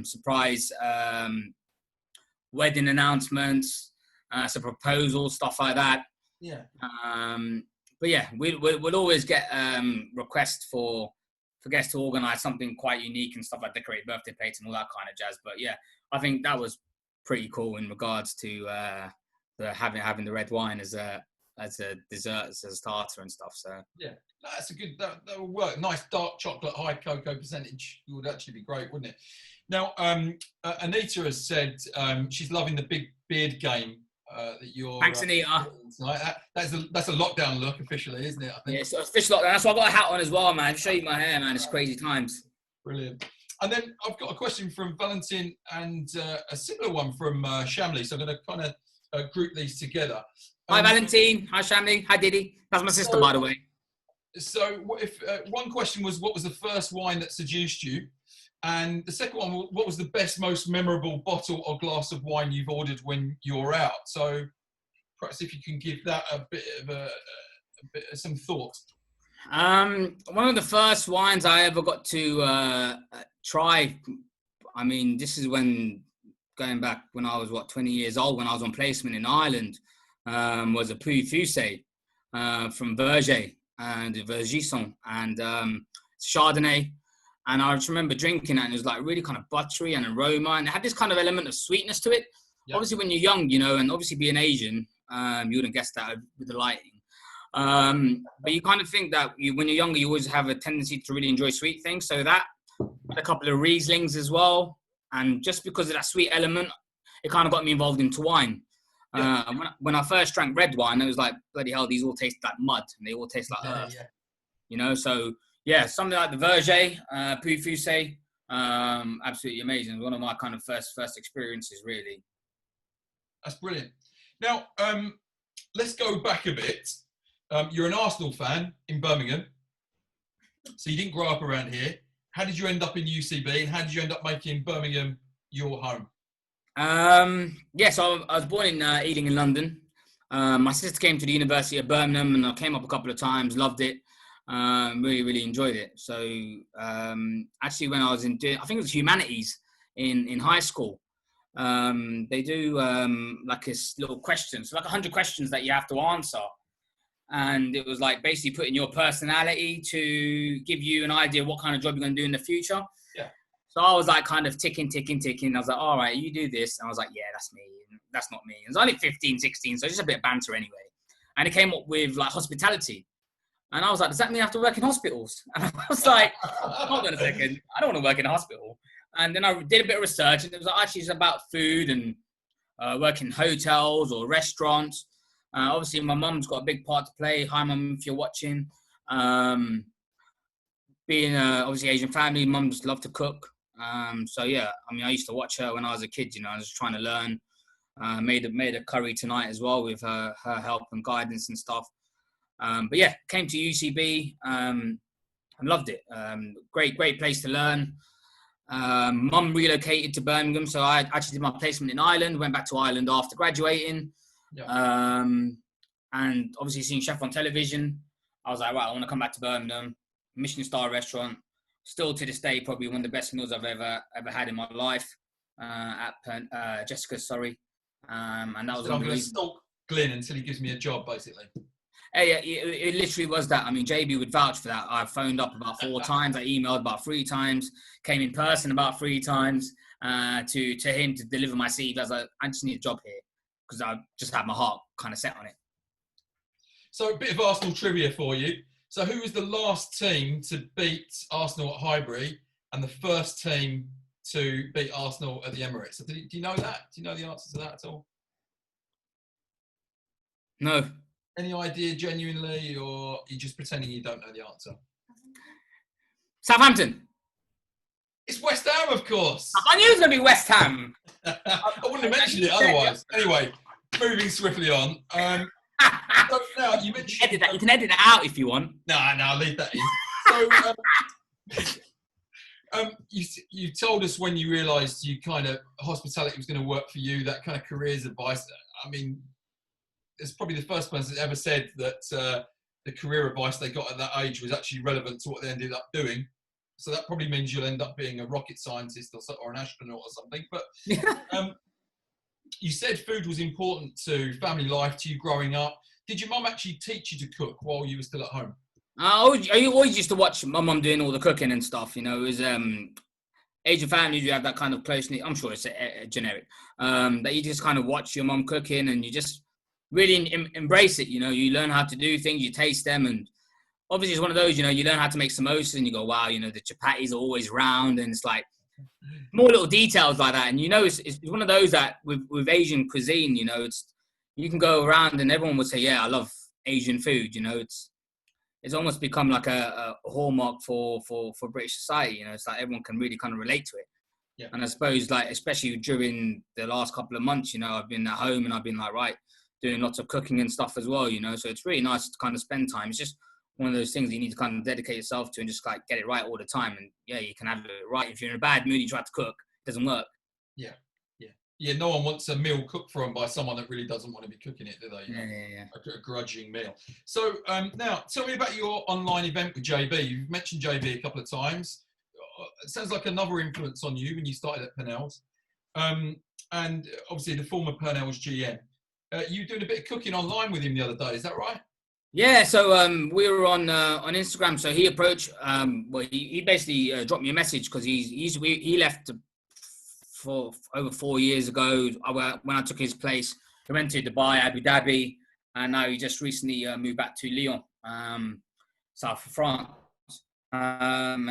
surprise wedding announcements, some proposals, stuff like that. Yeah. But yeah, we'll always get requests for guests to organise something quite unique and stuff like decorate birthday plates and all that kind of jazz. But yeah, I think that was pretty cool in regards to having the red wine as a dessert, as a starter and stuff. So yeah, that's a good, that would work. Nice dark chocolate, high cocoa percentage. It would actually be great, wouldn't it? Now, Anita has said she's loving the big beard game that you're. Thanks, Anita. That's a lockdown look officially, isn't it? I think. Yeah, it's official lockdown. That's why I got a hat on as well, man. Show you my hair, man. It's crazy times. Brilliant. And then I've got a question from Valentin and a similar one from Shamli. So I'm going to kind of group these together. Hi, Valentin. Hi, Shamli. Hi, Diddy. That's my sister, by the way. So if one question was, what was the first wine that seduced you? And the second one, what was the best, most memorable bottle or glass of wine you've ordered when you're out? So perhaps if you can give that a bit of some thought. One of the first wines I ever got to try, I mean, this is going back when I was, 20 years old, when I was on placement in Ireland, was a Puy Fusé from Verger and Vergisson and Chardonnay. And I just remember drinking it, and it was like really kind of buttery and aroma, and it had this kind of element of sweetness to it. Yep. Obviously, when you're young, you know, and obviously being Asian, you wouldn't guess that with the lighting. But you kind of think that when you're younger, you always have a tendency to really enjoy sweet things. So that, a couple of Rieslings as well. And just because of that sweet element, it kind of got me involved into wine. Yeah. When I first drank red wine, it was like, bloody hell, these all taste like mud, and they all taste like earth. Yeah. You know, so yeah, something like the Verger, Puy Fusé, absolutely amazing. One of my kind of first experiences, really. That's brilliant. Now, let's go back a bit. You're an Arsenal fan in Birmingham, so you didn't grow up around here. How did you end up in UCB, and how did you end up making Birmingham your home? So I was born in Ealing in London. My sister came to the University of Birmingham, and I came up a couple of times, loved it. Really, really enjoyed it. So actually, when I was I think it was humanities in high school, they do like this little questions, like 100 questions that you have to answer. And it was like basically putting your personality to give you an idea of what kind of job you're going to do in the future. Yeah. So I was like kind of ticking. I was like, all right, you do this. And I was like, yeah, that's me. That's not me. It was only 15, 16. So just a bit of banter anyway. And it came up with like hospitality. And I was like, does that mean I have to work in hospitals? And I was like, hold on a second. I don't want to work in a hospital. And then I did a bit of research, and it was like, actually, it's about food and working in hotels or restaurants. Obviously, my mum's got a big part to play. Hi, mum, if you're watching. Being obviously Asian family, mums love to cook. So yeah, I mean, I used to watch her when I was a kid. You know, I was trying to learn. Made a curry tonight as well with her help and guidance and stuff. But yeah, came to UCB and loved it. Great place to learn. Mum relocated to Birmingham, so I actually did my placement in Ireland. Went back to Ireland after graduating. Yeah. And obviously seeing Chef on television. I was like, right, I want to come back to Birmingham, Michelin star restaurant. Still to this day, probably one of the best meals I've ever had in my life. Jessica's, sorry. And that was So one I'm of the going to reasons. stalk Glyn until he gives me a job, basically. Yeah, it literally was that. I mean, JB would vouch for that. I phoned up about 4 times. I emailed about 3 times. Came in person about 3 times to him to deliver my CV. I was like, I just need a job here because I just had my heart kind of set on it. So a bit of Arsenal trivia for you. So who was the last team to beat Arsenal at Highbury and the first team to beat Arsenal at the Emirates? So do you know that? Do you know the answer to that at all? No. Any idea genuinely, or are you just pretending you don't know the answer? Southampton. It's West Ham, of course. I knew it was going to be West Ham. I wouldn't have mentioned it otherwise. Anyway, moving swiftly on. So now you mentioned... You can edit that out if you want. No, I'll leave that in. So you told us when you realised you kind of hospitality was going to work for you, that kind of careers advice. I mean, it's probably the first person that ever said that the career advice they got at that age was actually relevant to what they ended up doing. So that probably means you'll end up being a rocket scientist or an astronaut or something. But you said food was important to family life, to you growing up. Did your mum actually teach you to cook while you were still at home? I always used to watch my mum doing all the cooking and stuff. You know, it was Asian families, you have that kind of close-knit, I'm sure it's generic, that you just kind of watch your mum cooking and you just really embrace it. You know, you learn how to do things, you taste them, and obviously it's one of those, you know, you learn how to make samosas and you go, wow, you know, the chapatis are always round, and it's like more little details like that. And you know, it's one of those that with Asian cuisine, you know, you can go around and everyone would say, yeah, I love Asian food. You know, it's almost become like a hallmark for British society. You know, it's like everyone can really kind of relate to it. Yeah. And I suppose, like, especially during the last couple of months, you know, I've been at home and I've been like, right, doing lots of cooking and stuff as well, you know. So it's really nice to kind of spend time. It's just one of those things that you need to kind of dedicate yourself to and just like get it right all the time. And yeah, you can have it right. If you're in a bad mood, you try to cook, it doesn't work. Yeah, no one wants a meal cooked for them by someone that really doesn't want to be cooking it, do they? You know, Yeah. a grudging meal. So now, tell me about your online event with JB. You've mentioned JB a couple of times. It sounds like another influence on you when you started at Purnell's. And obviously the former Purnell's GM. You were doing a bit of cooking online with him the other day, is that right? Yeah, so we were on Instagram. So he approached, he basically dropped me a message because he left for over 4 years ago. When I took his place, he went to Dubai, Abu Dhabi, and now he just recently moved back to Lyon, south of France.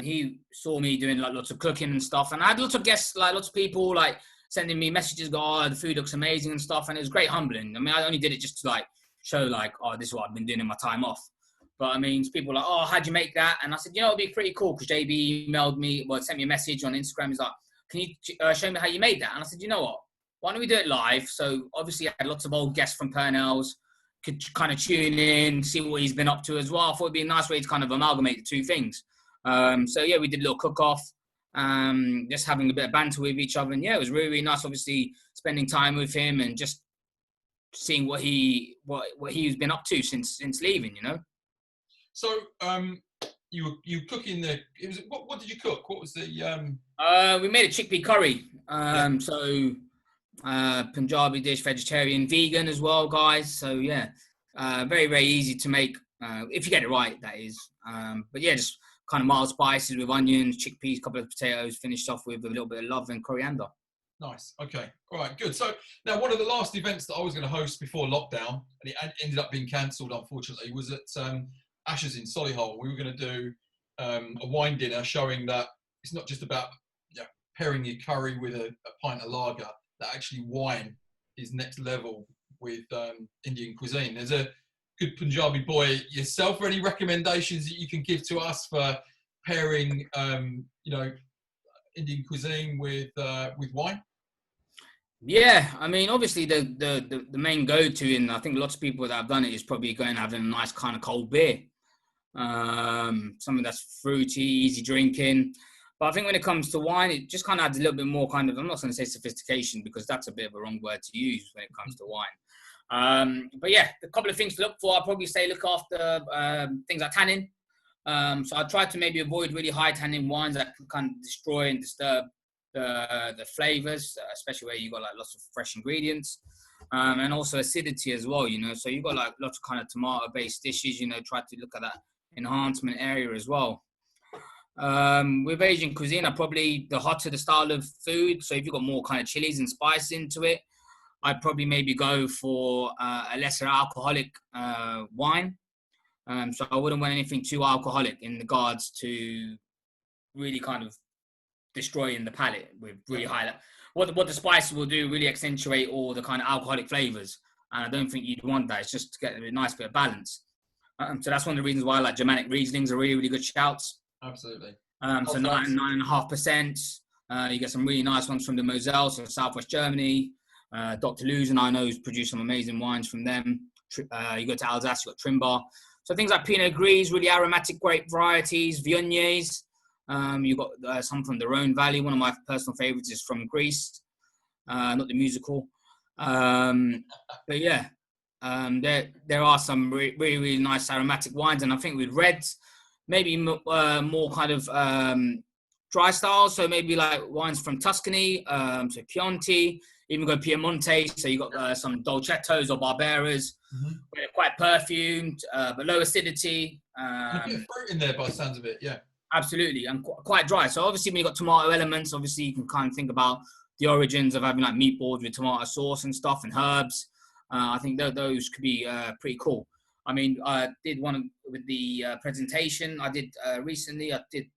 He saw me doing like lots of cooking and stuff, and I had lots of guests, like lots of people like sending me messages, go, oh, the food looks amazing and stuff, and it was great humbling. I mean, I only did it just to like show like, oh, this is what I've been doing in my time off. But I mean, people were like, oh, how'd you make that? And I said, you know, it'd be pretty cool because JB emailed me, sent me a message on Instagram. He's like, can you show me how you made that? And I said, you know what? Why don't we do it live? So obviously I had lots of old guests from Purnell's, could kind of tune in, see what he's been up to as well. I thought it'd be a nice way to kind of amalgamate the two things. So yeah, we did a little cook-off, just having a bit of banter with each other. And yeah, it was really, really nice, obviously, spending time with him and just seeing what he's been up to since leaving, you know? So you were cooking what did you cook? What was the we made a chickpea curry. So Punjabi dish, vegetarian, vegan as well, guys. So yeah, very, very easy to make if you get it right, that is. But yeah, just kind of mild spices with onions, chickpeas, a couple of potatoes, finished off with a little bit of love and coriander. Nice. Okay. All right. Good. So now, one of the last events that I was going to host before lockdown, and it ended up being cancelled, unfortunately, was at Ashes in Solihull. We were going to do a wine dinner showing that it's not just about pairing your curry with a pint of lager, that actually wine is next level with Indian cuisine. There's a good Punjabi boy yourself. Are any recommendations that you can give to us for pairing, Indian cuisine with wine? Yeah, I mean, obviously the main go-to, and I think lots of people that have done it, is probably going and having a nice kind of cold beer. Something that's fruity, easy drinking. But I think when it comes to wine, it just kind of adds a little bit more kind of, I'm not going to say sophistication because that's a bit of a wrong word to use when it comes to wine. But yeah, a couple of things to look for. I'd probably say look after things like tannin. So I try to maybe avoid really high tannin wines that can kind of destroy and disturb the flavors, especially where you've got like lots of fresh ingredients. And also acidity as well, so you've got like lots of kind of tomato based dishes, try to look at that enhancement area as well. With Asian cuisine, probably the hotter the style of food, so if you've got more kind of chilies and spice into it, I'd probably maybe go for a lesser alcoholic wine. So I wouldn't want anything too alcoholic in regards to really kind of destroying the palate with really high. What the spice will do, really accentuate all the kind of alcoholic flavors. And I don't think you'd want that. It's just to get a nice bit of balance. So that's one of the reasons why like Germanic Rieslings are really, really good shouts. Absolutely. So 9.5%. You get some really nice ones from the Moselle, so Southwest Germany. Dr. Lusen, I know, has produced some amazing wines from them. You go to Alsace, you've got Trimbar. So things like Pinot Gris, really aromatic grape varieties, Viogniers. You've got some from the Rhone Valley. One of my personal favorites is from Greece, not the musical. But yeah, there are some really, really nice aromatic wines. And I think with reds, maybe more kind of dry styles. So maybe like wines from Tuscany, so Chianti, even go Piemonte. So you got some Dolcettos or Barberas, where they're quite perfumed, but low acidity. A bit of fruit in there by the sounds of it, yeah. Absolutely, and quite dry. So obviously when you've got tomato elements, obviously you can kind of think about the origins of having like meatballs with tomato sauce and stuff and herbs. I think those could be pretty cool. I mean, I did one with the presentation I did recently. I did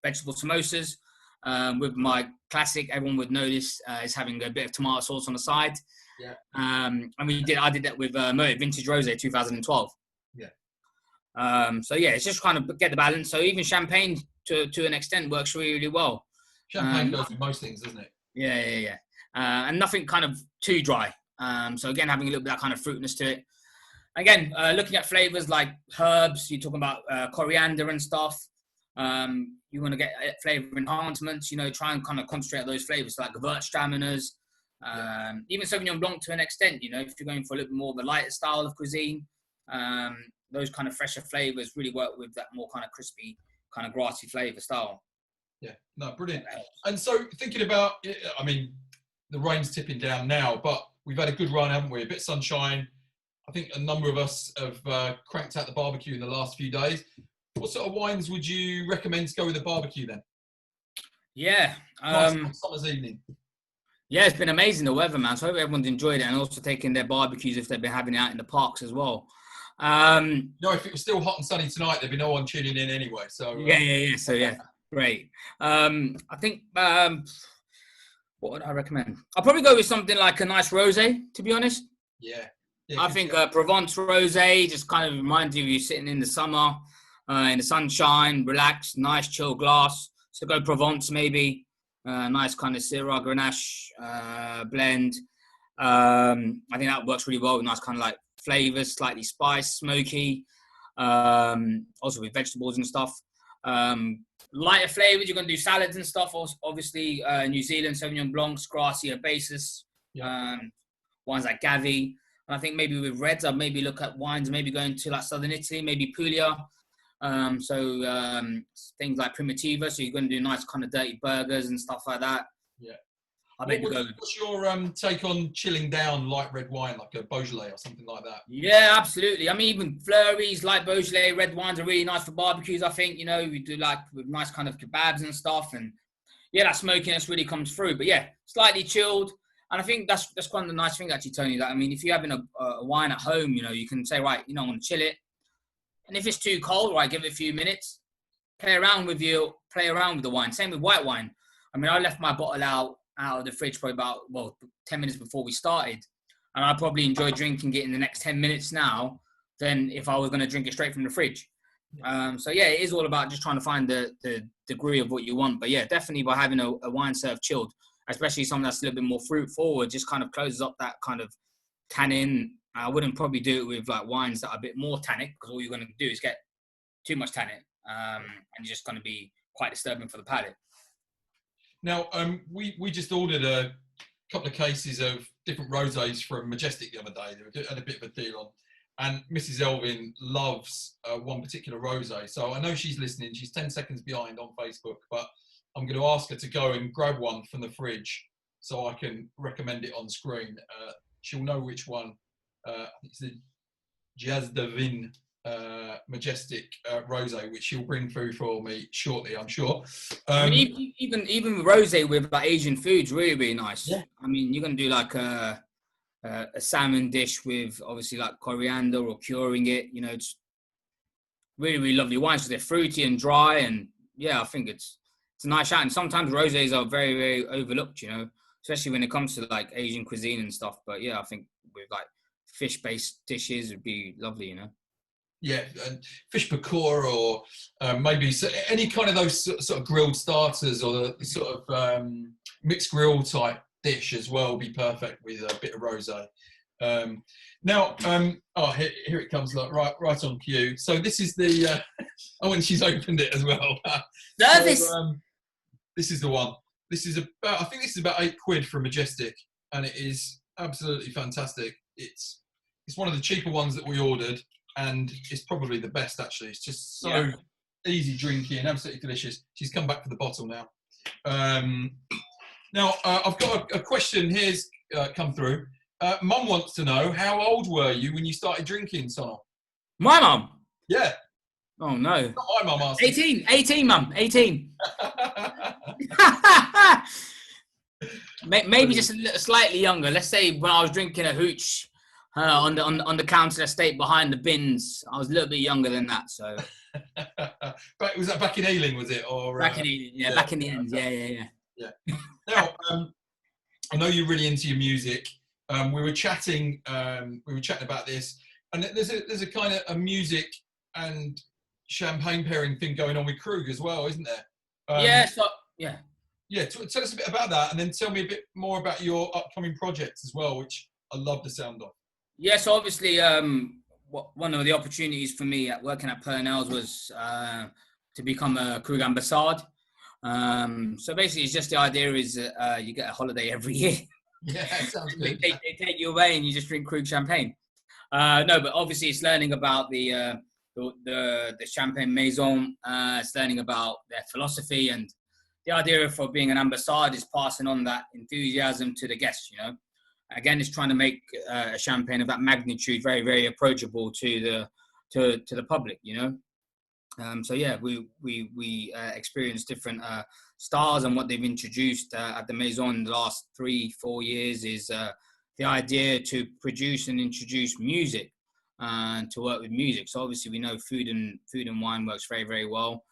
vegetable samosas with my classic. Everyone would know this is having a bit of tomato sauce on the side. Yeah. And I did that with Moet Vintage Rosé 2012. Yeah. So yeah, it's just kind of get the balance. So even champagne to an extent works really, really well. Champagne goes with most things, doesn't it? Yeah. And nothing kind of too dry. So again, having a little bit of that kind of fruitiness to it. Again, looking at flavors like herbs, you're talking about coriander and stuff. You want to get flavor enhancements, try and kind of concentrate on those flavors, so like Gewürztraminers, even Sauvignon Blanc to an extent, if you're going for a little bit more of a lighter style of cuisine, those kind of fresher flavors really work with that more kind of crispy, kind of grassy flavor style. Yeah, no, brilliant. And so thinking about, I mean, the rain's tipping down now, but we've had a good run, haven't we? A bit of sunshine. I think a number of us have cranked out the barbecue in the last few days. What sort of wines would you recommend to go with a barbecue then? Yeah. Summer's evening. Yeah, it's been amazing, the weather, man. So I hope everyone's enjoyed it and also taking their barbecues if they've been having it out in the parks as well. If it was still hot and sunny tonight, there'd be no one tuning in anyway. So yeah. So yeah, great. I think what would I recommend? I'll probably go with something like a nice rosé, to be honest. Yeah I think Provence rosé just kind of reminds you of you sitting in the summer, in the sunshine, relaxed, nice chill glass. So go Provence maybe. Nice kind of Syrah Grenache blend. I think that works really well with nice kind of like flavors, slightly spiced, smoky. Also with vegetables and stuff. Lighter flavors, you're going to do salads and stuff. Obviously, New Zealand Sauvignon Blancs, grassy basis. Wines like Gavi. And I think maybe with reds, I'd maybe look at wines, maybe going to like southern Italy, maybe Puglia. Things like Primitiva. So you're going to do nice kind of dirty burgers and stuff like that. Yeah. What's your take on chilling down light red wine, like a Beaujolais or something like that? Yeah, absolutely. I mean, even flurries, light Beaujolais, red wines are really nice for barbecues, I think. We do like with nice kind of kebabs and stuff. And yeah, that smokiness really comes through. But yeah, slightly chilled. And I think that's kind of the nice thing, actually, Tony, that, I mean, if you're having a wine at home, you can say, right, I'm going to chill it. And if it's too cold, right, give it a few minutes, play around with the wine. Same with white wine. I mean, I left my bottle out of the fridge probably about, 10 minutes before we started. And I probably enjoy drinking it in the next 10 minutes now than if I was going to drink it straight from the fridge. So yeah, it is all about just trying to find the degree of what you want. But yeah, definitely by having a wine served chilled, especially something that's a little bit more fruit forward, just kind of closes up that kind of tannin. I wouldn't probably do it with like wines that are a bit more tannic, because all you're going to do is get too much tannin, and you're just going to be quite disturbing for the palate. Now, we just ordered a couple of cases of different rosés from Majestic the other day. They had a bit of a deal on. And Mrs. Elvin loves one particular rosé. So I know she's listening. She's 10 seconds behind on Facebook, but I'm going to ask her to go and grab one from the fridge so I can recommend it on screen. She'll know which one. I think it's the Jazz de Vin Majestic rosé, which she'll bring through for me shortly, I'm sure. I mean, even rosé with like Asian foods, really, really nice. Yeah. I mean, you're going to do like a salmon dish with obviously like coriander or curing it. You know, it's really, really lovely wines because they're fruity and dry. And yeah, I think it's a nice shout. And sometimes rosés are very, very overlooked, you know, especially when it comes to like Asian cuisine and stuff. But yeah, I think with like fish-based dishes would be lovely, you know. Yeah, fish pakora or maybe any kind of those sort of grilled starters or the sort of mixed grill type dish as well would be perfect with a bit of rosé. Now, here it comes, look, right on cue. So this is the, oh, and she's opened it as well. So, this is the one. This is about, I think this is about £8 from Majestic, and it is absolutely fantastic. It's one of the cheaper ones that we ordered, and it's probably the best actually. It's just so easy drinking, absolutely delicious. She's come back for the bottle now. Now, I've got a question here's come through. Mum wants to know, how old were you when you started drinking, Sonal? My mum? Yeah. Oh, no. Not my mum asking. 18, mum. 18. Maybe just slightly younger. Let's say when I was drinking a hooch on the counter estate behind the bins, I was a little bit younger than that. So, but was that back in Ealing? Was it or back in Ealing? Yeah, back in the end. Yeah. Now, I know you're really into your music. We were chatting about this, and there's a kind of a music and champagne pairing thing going on with Krug as well, isn't there? Yeah, tell us a bit about that, and then tell me a bit more about your upcoming projects as well, which I love the sound of. Yeah, so obviously, one of the opportunities for me at working at Purnell's was to become a Krug Ambassador. So basically, it's just the idea is you get a holiday every year. Yeah, sounds good. They take you away and you just drink Krug champagne. No, but obviously, it's learning about the champagne maison. It's learning about their philosophy, and the idea for being an ambassador is passing on that enthusiasm to the guests, you know. Again, it's trying to make a champagne of that magnitude very, very approachable to the public, you know. So yeah, we experienced different styles, and what they've introduced at the maison in the last 3-4 years is the idea to produce and introduce music and to work with music. So obviously we know food and wine works very, very well.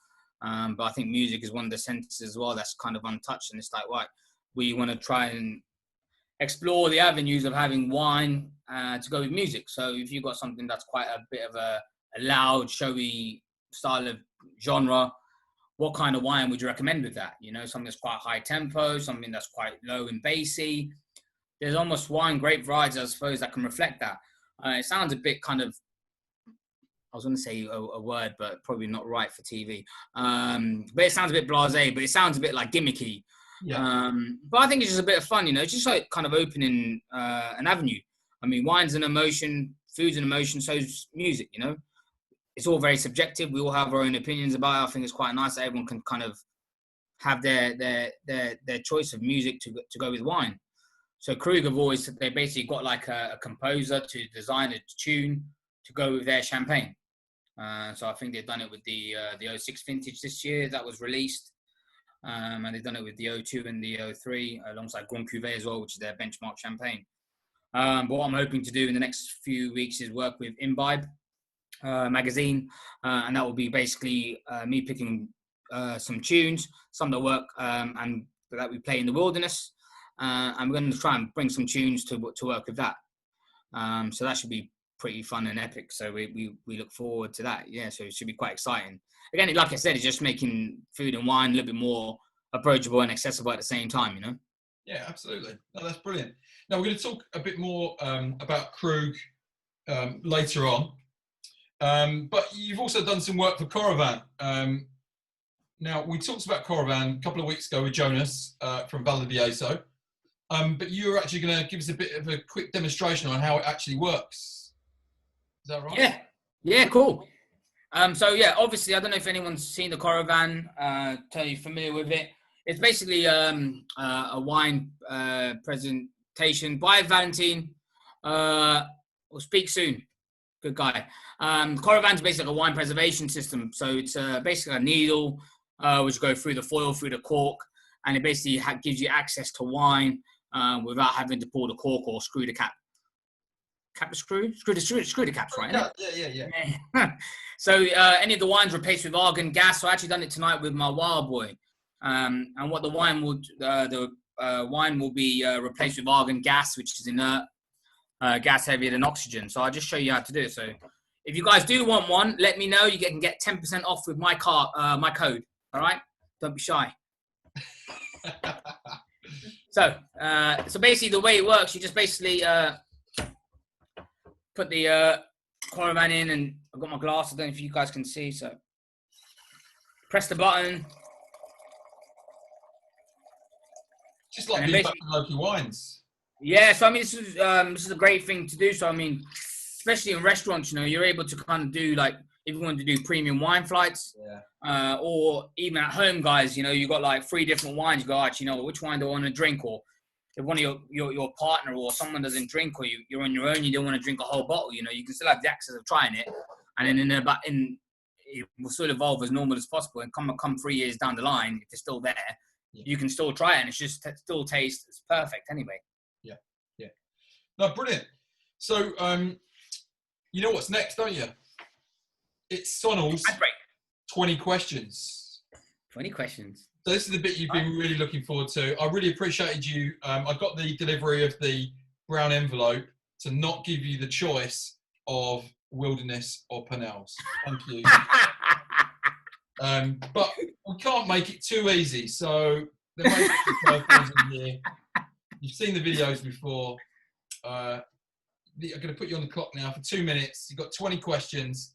But I think music is one of the senses as well that's kind of untouched, and it's like, right, we want to try and explore the avenues of having wine to go with music. So if you've got something that's quite a bit of a loud, showy style of genre, what kind of wine would you recommend with that? You know, something that's quite high tempo, something that's quite low and bassy. There's almost wine grape varieties, I suppose, that can reflect that. It sounds a bit kind of, I was going to say a word, but probably not right for TV. But it sounds a bit blasé, but it sounds a bit like gimmicky. Yeah. But I think it's just a bit of fun, you know. It's just like kind of opening an avenue. I mean, wine's an emotion, food's an emotion, so's music, you know. It's all very subjective. We all have our own opinions about it. I think it's quite nice that everyone can kind of have their choice of music to go with wine. So Krug they basically got like a composer to design a tune to go with their champagne. So I think they've done it with the 06 vintage this year that was released. And they've done it with the 02 and the 03 alongside Grand Cuvée as well, which is their benchmark champagne. But what I'm hoping to do in the next few weeks is work with Imbibe magazine, and that will be basically me picking some tunes, some that work and that we play in the Wilderness, and we're going to try and bring some tunes to work with that. So that should be pretty fun and epic. So we look forward to that. Yeah, so it should be quite exciting. Again, like I said, it's just making food and wine a little bit more approachable and accessible at the same time, you know? Yeah, absolutely. No, that's brilliant. Now, we're going to talk a bit more about Krug later on. But you've also done some work for Coravan. Now, we talked about Coravan a couple of weeks ago with Jonas from Valladieso. but you're actually going to give us a bit of a quick demonstration on how it actually works. Is that right? Yeah, cool. So yeah, obviously, I don't know if anyone's seen the Caravan. Are you familiar with it? It's basically a wine presentation by Valentine. We'll speak soon. Good guy. Caravan's basically like a wine preservation system. So it's basically a needle which go through the foil, through the cork, and it basically gives you access to wine without having to pull the cork or screw the cap. Screw the caps, right? Yeah. So any of the wines replaced with argon gas. So I actually done it tonight with my Wild Boy, and what the wine will be replaced with argon gas, which is inert gas heavier than oxygen. So I'll just show you how to do it. So if you guys do want one, let me know. You can get 10% off with my code. All right, don't be shy. So basically the way it works, you just basically put the Caravan in, and I've got my glass. I don't know if you guys can see. So press the button. Just like the local wines. Yeah, so I mean, this is a great thing to do. So I mean, especially in restaurants, you know, you're able to kind of do like if you want to do premium wine flights, or even at home, guys. You know, you got like 3 different wines. You go, actually, you know, which wine do I want to drink? Or if one of your partner or someone doesn't drink, or you're on your own, you don't want to drink a whole bottle. You know, you can still have the access of trying it, and then it will still evolve as normal as possible. And come 3 years down the line, if it's still there, you can still try it, and it's just still tastes perfect anyway. Yeah. No, brilliant. So, you know what's next, don't you? It's Sonal's 20 questions. 20 questions. So this is the bit you've been really looking forward to. I really appreciated you. I got the delivery of the brown envelope to not give you the choice of Wilderness or Purnell's. Thank you. But we can't make it too easy. So there may be curveballs in here. You've seen the videos before. I'm going to put you on the clock now for 2 minutes. You've got 20 questions.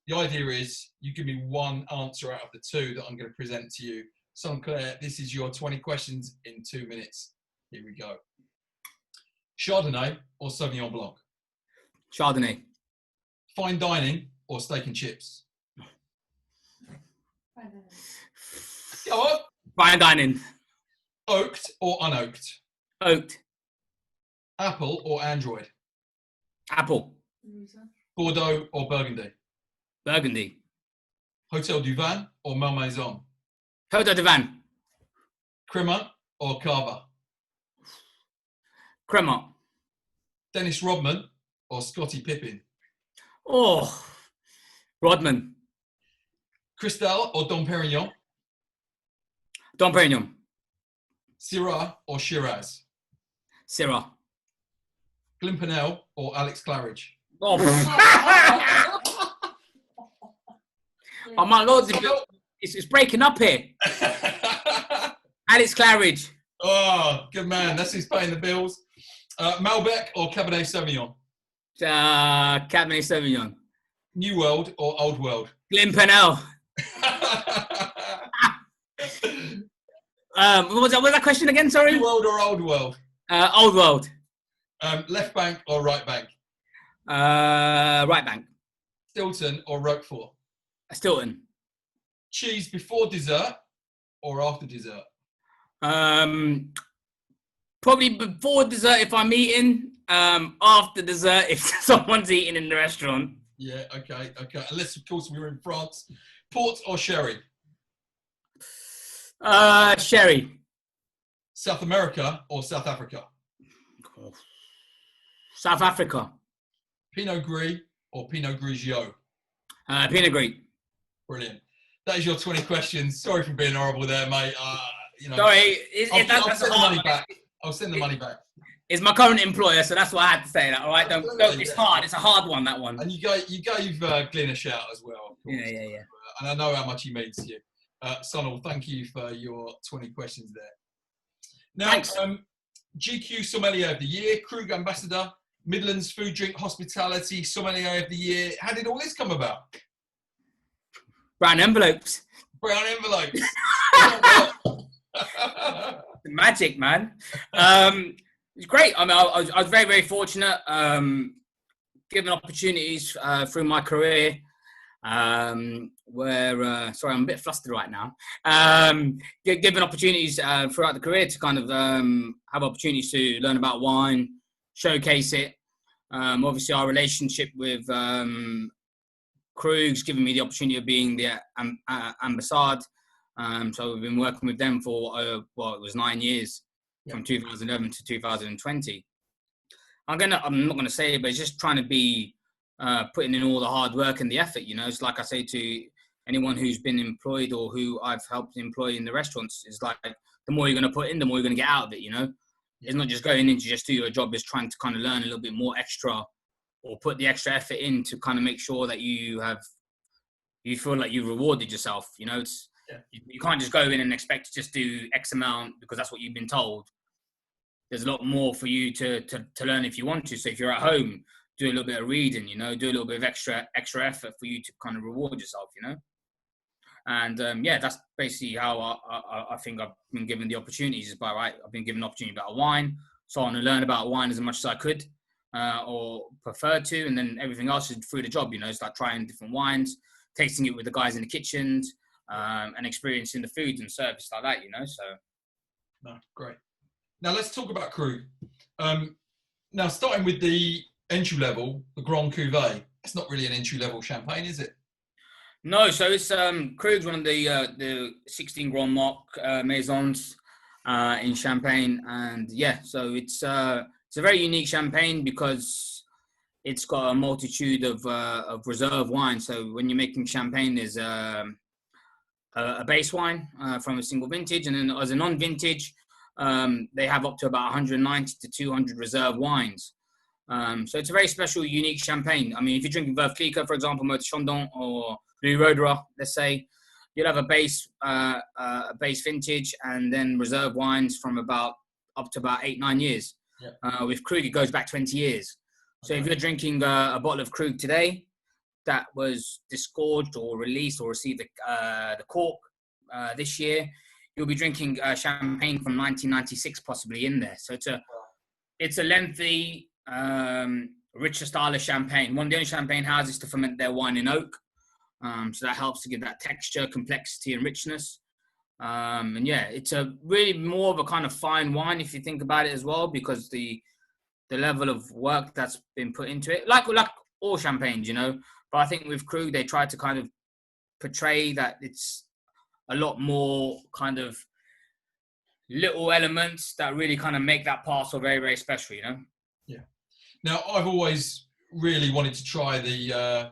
The idea is you give me one answer out of the 2 that I'm going to present to you. Sonal Clare, this is your 20 questions in 2 minutes. Here we go. Chardonnay or Sauvignon Blanc? Chardonnay. Fine dining or steak and chips? Go on. Fine dining. Oaked or unoaked? Oaked. Apple or Android? Apple. Bordeaux or Burgundy? Burgundy. Hotel du Vin or Malmaison? Hotel du Vin. Cremant or Cava? Cremant. Dennis Rodman or Scottie Pippen? Oh, Rodman. Cristal or Dom Perignon? Dom Perignon. Syrah or Shiraz? Syrah. Glenpennell or Alex Claridge? Oh, oh my Lord, it's breaking up here. Alex Claridge. Oh, good man. That's who's paying the bills. Malbec or Cabernet Sauvignon? Cabernet Sauvignon. New World or Old World? Glenpennell. What was that question again? Sorry. New World or Old World? Old World. Left bank or right bank? Right bank. Stilton or Roquefort? Stilton. Cheese before dessert or after dessert? Probably before dessert if I'm eating. After dessert if someone's eating in the restaurant. Yeah, okay. Unless, of course, we were in France. Port or sherry? Sherry. South America or South Africa? South Africa. Pinot Gris or Pinot Grigio? Pinot Gris. Brilliant. That is your 20 questions. Sorry for being horrible there, mate. Sorry. I'll send the money back. I'll send the money back. It's my current employer, so that's why I had to say that. All right, don't. It's hard. It's a hard one. That one. And you gave Glenn a shout as well. Of course. Yeah. And I know how much he means to you. Sonal, thank you for your 20 questions there. Now, Thanks. GQ Sommelier of the Year, Krug Ambassador, Midlands Food Drink Hospitality Sommelier of the Year. How did all this come about? Brown envelopes. Brown envelopes. Magic, man. It's great. I mean, I was very, very fortunate, given opportunities through my career, where, sorry, I'm a bit flustered right now. Given opportunities throughout the career to kind of have opportunities to learn about wine, showcase it. Obviously, our relationship with Krug's given me the opportunity of being the ambassador. So we've been working with them for, it was 9 years, from 2011 to 2020. I'm not going to say it, but it's just trying to be putting in all the hard work and the effort, you know. It's like I say to anyone who's been employed or who I've helped employ in the restaurants, it's like the more you're going to put in, the more you're going to get out of it, you know. It's not just going in to just do your job, it's trying to kind of learn a little bit more extra or put the extra effort in to kind of make sure that you feel like you've rewarded yourself, you know. It's you can't just go in and expect to just do X amount because that's what you've been told. There's a lot more for you to learn if you want to. So if you're at home, do a little bit of reading, you know, do a little bit of extra effort for you to kind of reward yourself, you know. And that's basically how I think I've been given the opportunities. I've been given an opportunity about wine, so I want to learn about wine as much as I could or prefer to, and then everything else is through the job, you know. It's like trying different wines, tasting it with the guys in the kitchens, and experiencing the foods and service like that, you know. So, no, great. Now let's talk about Krug. Now starting with the entry level, the Grand Cuvée. It's not really an entry level champagne, is it? No, so it's Krug's one of the 16 Grand Mark maisons in Champagne, and so it's a very unique champagne because it's got a multitude of reserve wine. So when you're making champagne, there's a base wine from a single vintage, and then as a non-vintage, they have up to about 190 to 200 reserve wines. So it's a very special, unique champagne. I mean, if you're drinking Veuve Clicquot, for example, Moët Chandon or Louis Roederer, let's say, you'll have a base vintage and then reserve wines from up to about 8-9 years. With Krug, it goes back 20 years. So if you're drinking a bottle of Krug today that was disgorged or released or received the cork this year, you'll be drinking champagne from 1996 possibly in there. So it's a lengthy, richer style of champagne. One of the only champagne houses to ferment their wine in oak. So that helps to give that texture, complexity, and richness. It's a really more of a kind of fine wine if you think about it as well, because the level of work that's been put into it, like all champagnes, you know. But I think with Krug, they try to kind of portray that it's a lot more kind of little elements that really kind of make that parcel very, very special, you know. Yeah. Now, I've always really wanted to try the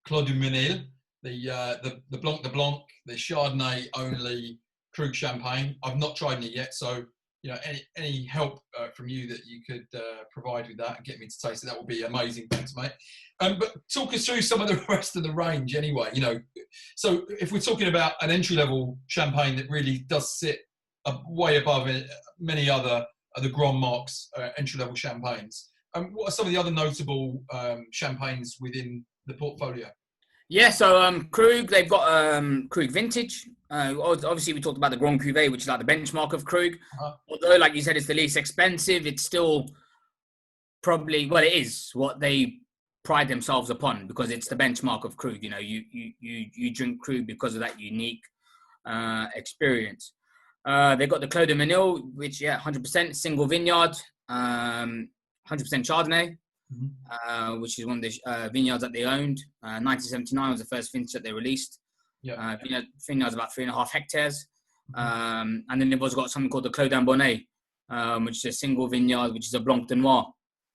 Clos du Menil, the Blanc de Blanc, the Chardonnay only Krug champagne. I've not tried it yet, so you know, any help from you that you could provide with that and get me to taste it, that would be amazing. Thanks, mate. But talk us through some of the rest of the range, anyway. You know, so if we're talking about an entry level champagne that really does sit way above many other the Grand Marques entry level champagnes, what are some of the other notable champagnes within the portfolio? Yeah, so Krug, they've got Krug Vintage. Obviously, we talked about the Grand Cuvée, which is like the benchmark of Krug. Although, like you said, it's the least expensive, it's still probably, well, it is what they pride themselves upon because it's the benchmark of Krug. You know, you drink Krug because of that unique experience. They've got the Clos du Menil, which, 100% single vineyard, 100% Chardonnay. Which is one of the vineyards that they owned. 1979 was the first vintage that they released. Vineyard's about 3.5 hectares. And then they've also got something called the Clos d'Ambonnet, which is a single vineyard, which is a Blanc de Noir.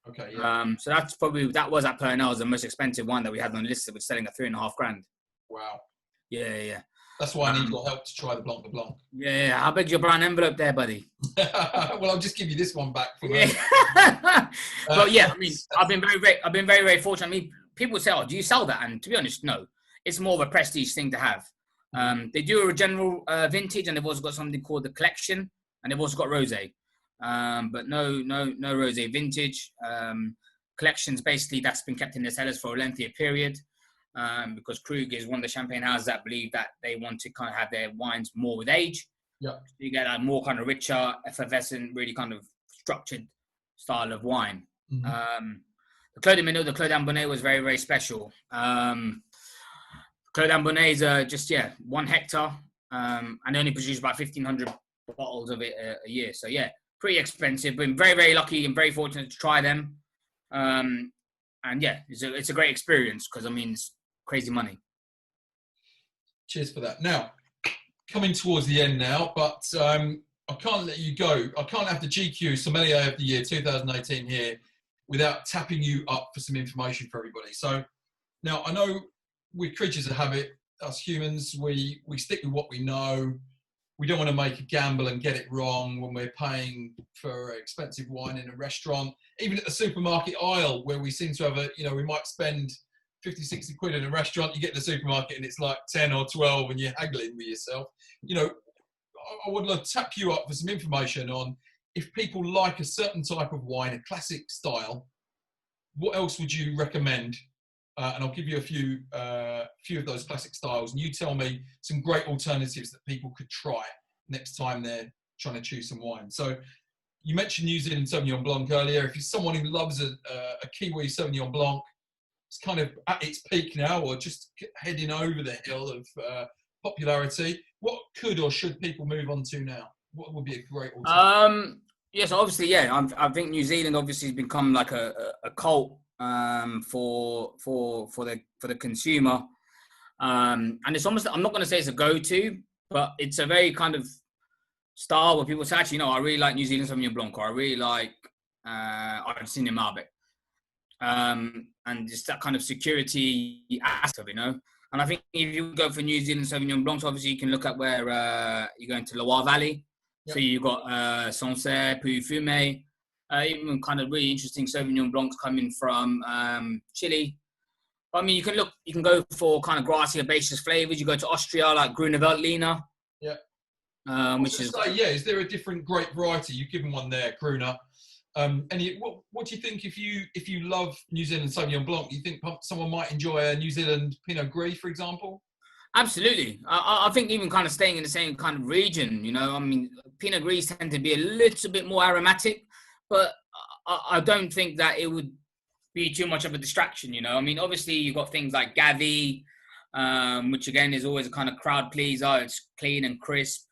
Okay, yeah. So that was at Pernod the most expensive wine that we had on the list, that was selling at 3.5 grand. Wow. Yeah. That's why I need your help to try the Blanc de Blanc. Yeah. How big's your brown envelope there, buddy? Well, I'll just give you this one back for me. But yeah, I mean, I've been very, very fortunate. I mean, people say, "Oh, do you sell that?" And to be honest, no. It's more of a prestige thing to have. They do a general vintage, and they've also got something called the collection, and they've also got rosé. But no rosé vintage. Collections, basically, that's been kept in their cellars for a lengthier period. Because Krug is one of the champagne houses that believe that they want to kind of have their wines more with age. Yeah. You get a more kind of richer, effervescent, really kind of structured style of wine. The Clos de Minot, the Clos d'Ambonnet was very, very special. Clos d'Ambonnet is just 1 hectare, and they only produce about 1,500 bottles of it a year. So yeah, pretty expensive. Been very, very lucky and very fortunate to try them. And yeah, it's a great experience because I mean it's crazy money. Cheers for that. Now, coming towards the end now, but I can't let you go. I can't have the GQ Sommelier of the Year 2018 here without tapping you up for some information for everybody. So now I know we're creatures of habit, us humans, we stick with what we know. We don't want to make a gamble and get it wrong when we're paying for expensive wine in a restaurant, even at the supermarket aisle where we seem to have we might spend 50, 60 quid in a restaurant, you get to the supermarket and it's like 10 or 12 and you're haggling with yourself. I would love to tap you up for some information on if people like a certain type of wine, a classic style, what else would you recommend? And I'll give you a few of those classic styles and you tell me some great alternatives that people could try next time they're trying to choose some wine. So you mentioned New Zealand Sauvignon Blanc earlier. If you're someone who loves a Kiwi Sauvignon Blanc, it's kind of at its peak now or just heading over the hill of popularity. What could or should people move on to now? What would be a great alternative? Yes, obviously, yeah. I think New Zealand obviously has become like a cult for the consumer, and it's almost, I'm not going to say it's a go-to, but it's a very kind of style where people say, actually, I really like New Zealand Sauvignon Blanc, or I really like Argentinian Malbec. And just that kind of security aspect of it, And I think if you go for New Zealand Sauvignon Blancs, obviously you can look at where you go into Loire Valley. Yep. So you've got Sancerre, Puy-Fumé, even kind of really interesting Sauvignon Blancs coming from Chile. But, I mean, you can go for kind of grassy, herbaceous flavors. You go to Austria, like Grüne Veltliner. Yeah. Which is is there a different grape variety? You've given one there, Grüne. What do you think if you love New Zealand Sauvignon Blanc? You think someone might enjoy a New Zealand Pinot Gris, for example? Absolutely. I think even kind of staying in the same kind of region, I mean, Pinot Gris tend to be a little bit more aromatic, but I don't think that it would be too much of a distraction, I mean, obviously you've got things like Gavi, which again is always a kind of crowd pleaser. It's clean and crisp,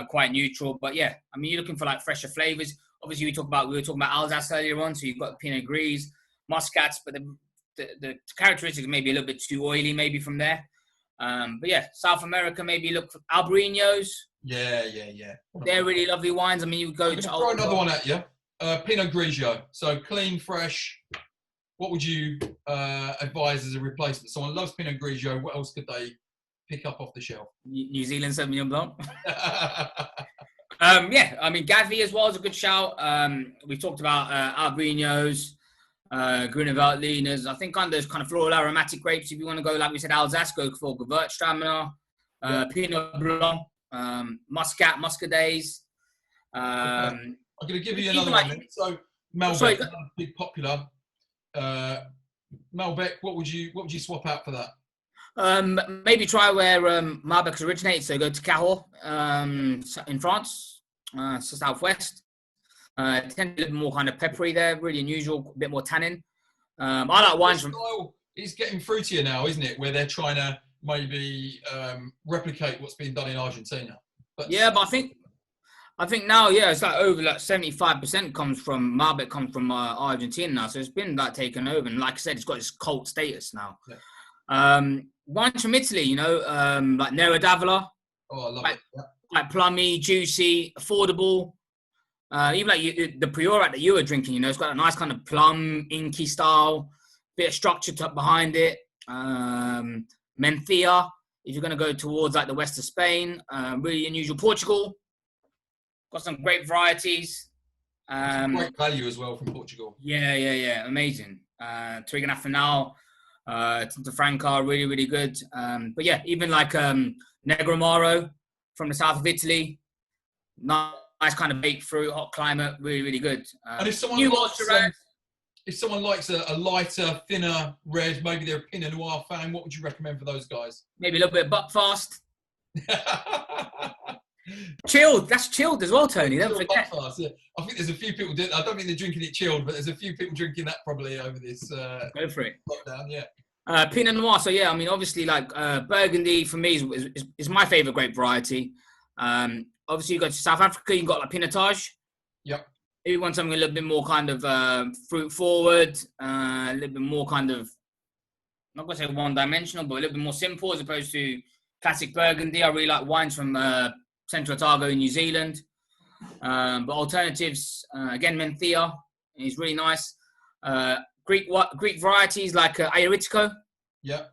quite neutral. But yeah, I mean, you're looking for like fresher flavors. Obviously, we were talking about Alsace earlier on, so you've got Pinot Gris, Muscats, but the characteristics may be a little bit too oily, maybe from there. But yeah, South America, maybe look for Albariños. Yeah. They're really lovely wines. I mean, you go to throw another one at you. Pinot Grigio, so clean, fresh. What would you advise as a replacement? Someone loves Pinot Grigio. What else could they pick up off the shelf? New Zealand Sauvignon Blanc. Yeah, I mean, Gavi as well is a good shout. We talked about Albariños, Grüne Veltliners. I think kind of those kind of floral aromatic grapes. If you want to go, like we said, Alsace, go for Gewürztraminer, Pinot Blanc, Muscat, Muscadets. I'm going to give you another one. So Malbec, big popular. Malbec, what would you swap out for that? Maybe try where Malbec originates. So go to Cahors in France, southwest. Tend to be a little more kind of peppery there, really unusual, a bit more tannin. I like wines from. It's getting fruitier now, isn't it? Where they're trying to maybe replicate what's being done in Argentina. But I think now, it's like over 75% comes from Malbec, comes from Argentina now. So it's been like taken over, and like I said, it's got its cult status now. Yeah. Wines from Italy, like Nero d'Avola. Oh, I love it. Yeah. Like plummy, juicy, affordable. Even like the Priorat that you were drinking, it's got a nice kind of plum, inky style, bit of structure behind it. Mencia, if you're going to go towards like the west of Spain, really unusual. Portugal, got some great varieties. Great value as well from Portugal. Yeah, amazing. Trigonafinal, Tinta Franca, really, really good. But yeah, even like Negromaro from the south of Italy, nice kind of baked fruit, hot climate, really, really good. And if someone likes a lighter, thinner red, maybe they're a Pinot Noir fan, what would you recommend for those guys? Maybe a little bit of Buckfast. Chilled. That's chilled as well, Tony. Don't forget. Buckfast, yeah. I think there's a few people. I don't think they're drinking it chilled, but there's a few people drinking that probably over this Go for it. lockdown. Yeah. Pinot Noir. So yeah, I mean, obviously, like Burgundy for me is my favorite grape variety. Obviously, you got South Africa. You got like Pinotage. Yep. If you want something a little bit more kind of fruit forward, a little bit more kind of, I'm not gonna say one dimensional, but a little bit more simple as opposed to classic Burgundy. I really like wines from Central Otago in New Zealand. But alternatives, again, Menthea is really nice. Greek varieties like Ayeritico. Yeah.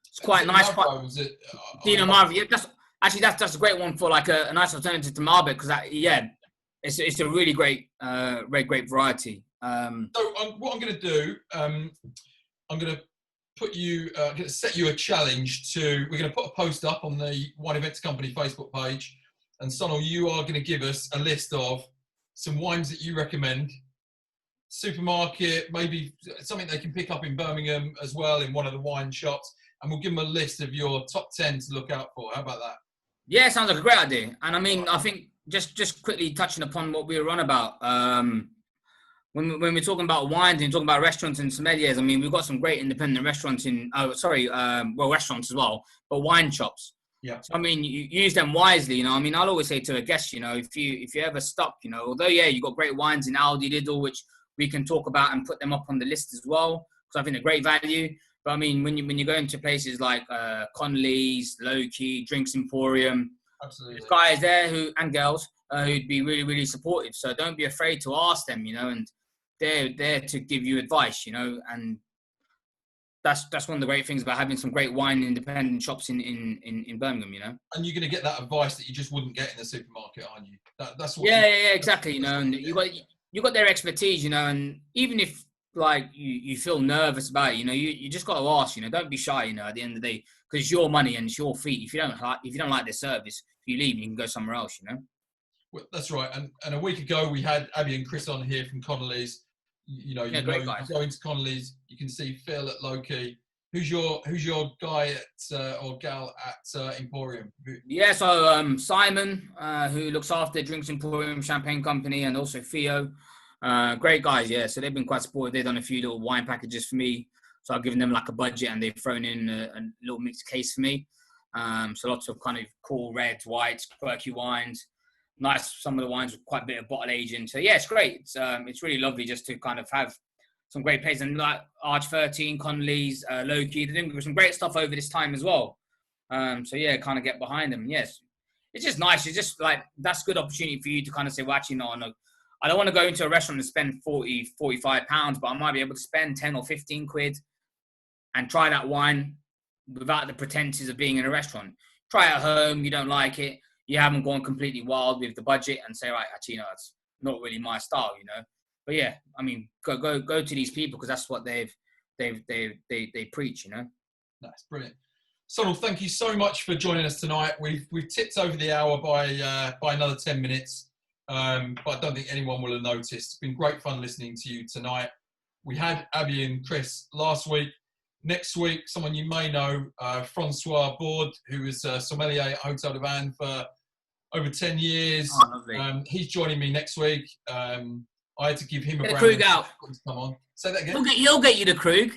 It's quite nice. Was it? Pinot Noir. Yeah, that's a great one for like a nice alternative to Malbec because it's a really great red grape variety. So what I'm going to do, I'm going to put you, going to set you a challenge to. We're going to put a post up on the Wine Events Company Facebook page, and Sonal, you are going to give us a list of some wines that you recommend. Supermarket, maybe something they can pick up in Birmingham as well in one of the wine shops, and we'll give them a list of your top 10 to look out for. How about that? Yeah, sounds like a great idea. And I mean, I think just quickly touching upon what we were on about, when we're talking about wines and talking about restaurants and sommeliers, I mean, we've got some great independent restaurants restaurants as well, but wine shops. Yeah. So, I mean, you use them wisely, you know. I mean, I'll always say to a guest, you know, if you ever stuck, you know, although, yeah, you've got great wines in Aldi, Lidl, which we can talk about and put them up on the list as well, because I think they're great value. But I mean, when you go into places like Connolly's, Low-Key, Drinks Emporium, absolutely, there's guys there and girls who'd be really, really supportive. So don't be afraid to ask them, you know, and they're there to give you advice, you know. And that's one of the great things about having some great wine independent shops in Birmingham, you know. And you're going to get that advice that you just wouldn't get in the supermarket, aren't you? That's what. Yeah, exactly. You know, and you got their expertise, you know, and even if like you feel nervous about it, you know, you just got to ask, you know, don't be shy, you know, at the end of the day, because it's your money and it's your fee. If you don't like their service, you leave, you can go somewhere else, you know. Well, that's right. And a week ago we had Abby and Chris on here from Connolly's. You go into Connolly's, you can see Phil at Low-Key. Who's your guy at or gal at Emporium? Yeah, so Simon, who looks after Drinks Emporium Champagne Company, and also Theo. Great guys, yeah. So they've been quite supportive. They've done a few little wine packages for me. So I've given them like a budget, and they've thrown in a little mixed case for me. So lots of kind of cool reds, whites, quirky wines. Nice. Some of the wines with quite a bit of bottle aging. So yeah, it's great. It's really lovely just to kind of have some great places, and like Arch 13, Connolly's, Low-Key. They're doing some great stuff over this time as well. So yeah, kind of get behind them. Yes, it's just nice. It's just like that's a good opportunity for you to kind of say, well, actually, no, I don't want to go into a restaurant and spend 40, 45 pounds, but I might be able to spend 10 or 15 quid and try that wine without the pretenses of being in a restaurant. Try it at home. You don't like it. You haven't gone completely wild with the budget and say, right, actually, no, it's not really my style, you know. But yeah, I mean, go to these people because that's what they preach, you know. That's brilliant. Sonal, thank you so much for joining us tonight. We've tipped over the hour by another 10 minutes, but I don't think anyone will have noticed. It's been great fun listening to you tonight. We had Abby and Chris last week. Next week, someone you may know, Francois Board, who is a sommelier at Hotel de Van for over 10 years. Oh, he's joining me next week. I had to give him a brand. Krug out. Come on. Say that again. He'll get you the Krug.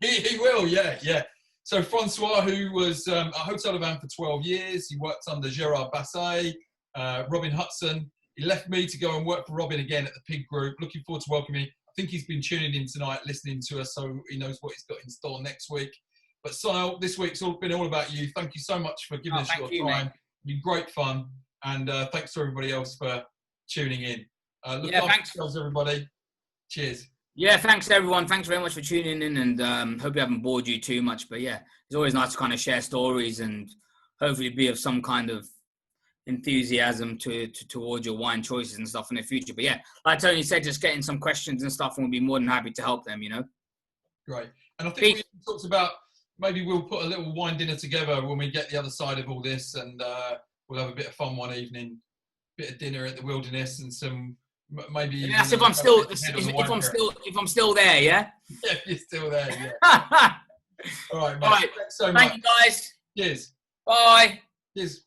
He will, yeah. So Francois, who was at Hotel de Van for 12 years, he worked under Gerard Basset, Robin Hudson. He left me to go and work for Robin again at the Pig Group. Looking forward to welcoming him. I think he's been tuning in tonight, listening to us, so he knows what he's got in store next week. But Sonal, this week's been all about you. Thank you so much for giving us your time. It's been great fun. And thanks to everybody else for tuning in. Look after yourselves, everybody. Cheers. Yeah, thanks everyone. Thanks very much for tuning in, and hope we haven't bored you too much. But yeah, it's always nice to kind of share stories and hopefully be of some kind of enthusiasm towards your wine choices and stuff in the future. But yeah, like Tony said, just getting some questions and stuff, and we'll be more than happy to help them, you know. Great. And I think we talked about maybe we'll put a little wine dinner together when we get the other side of all this, and we'll have a bit of fun one evening, bit of dinner at the Wilderness, and some maybe. Yeah, that's if I'm still there, yeah. Yeah, if you're still there, yeah. All right, mate. All right. Thanks so much. Thank you, guys. Cheers. Bye. Cheers.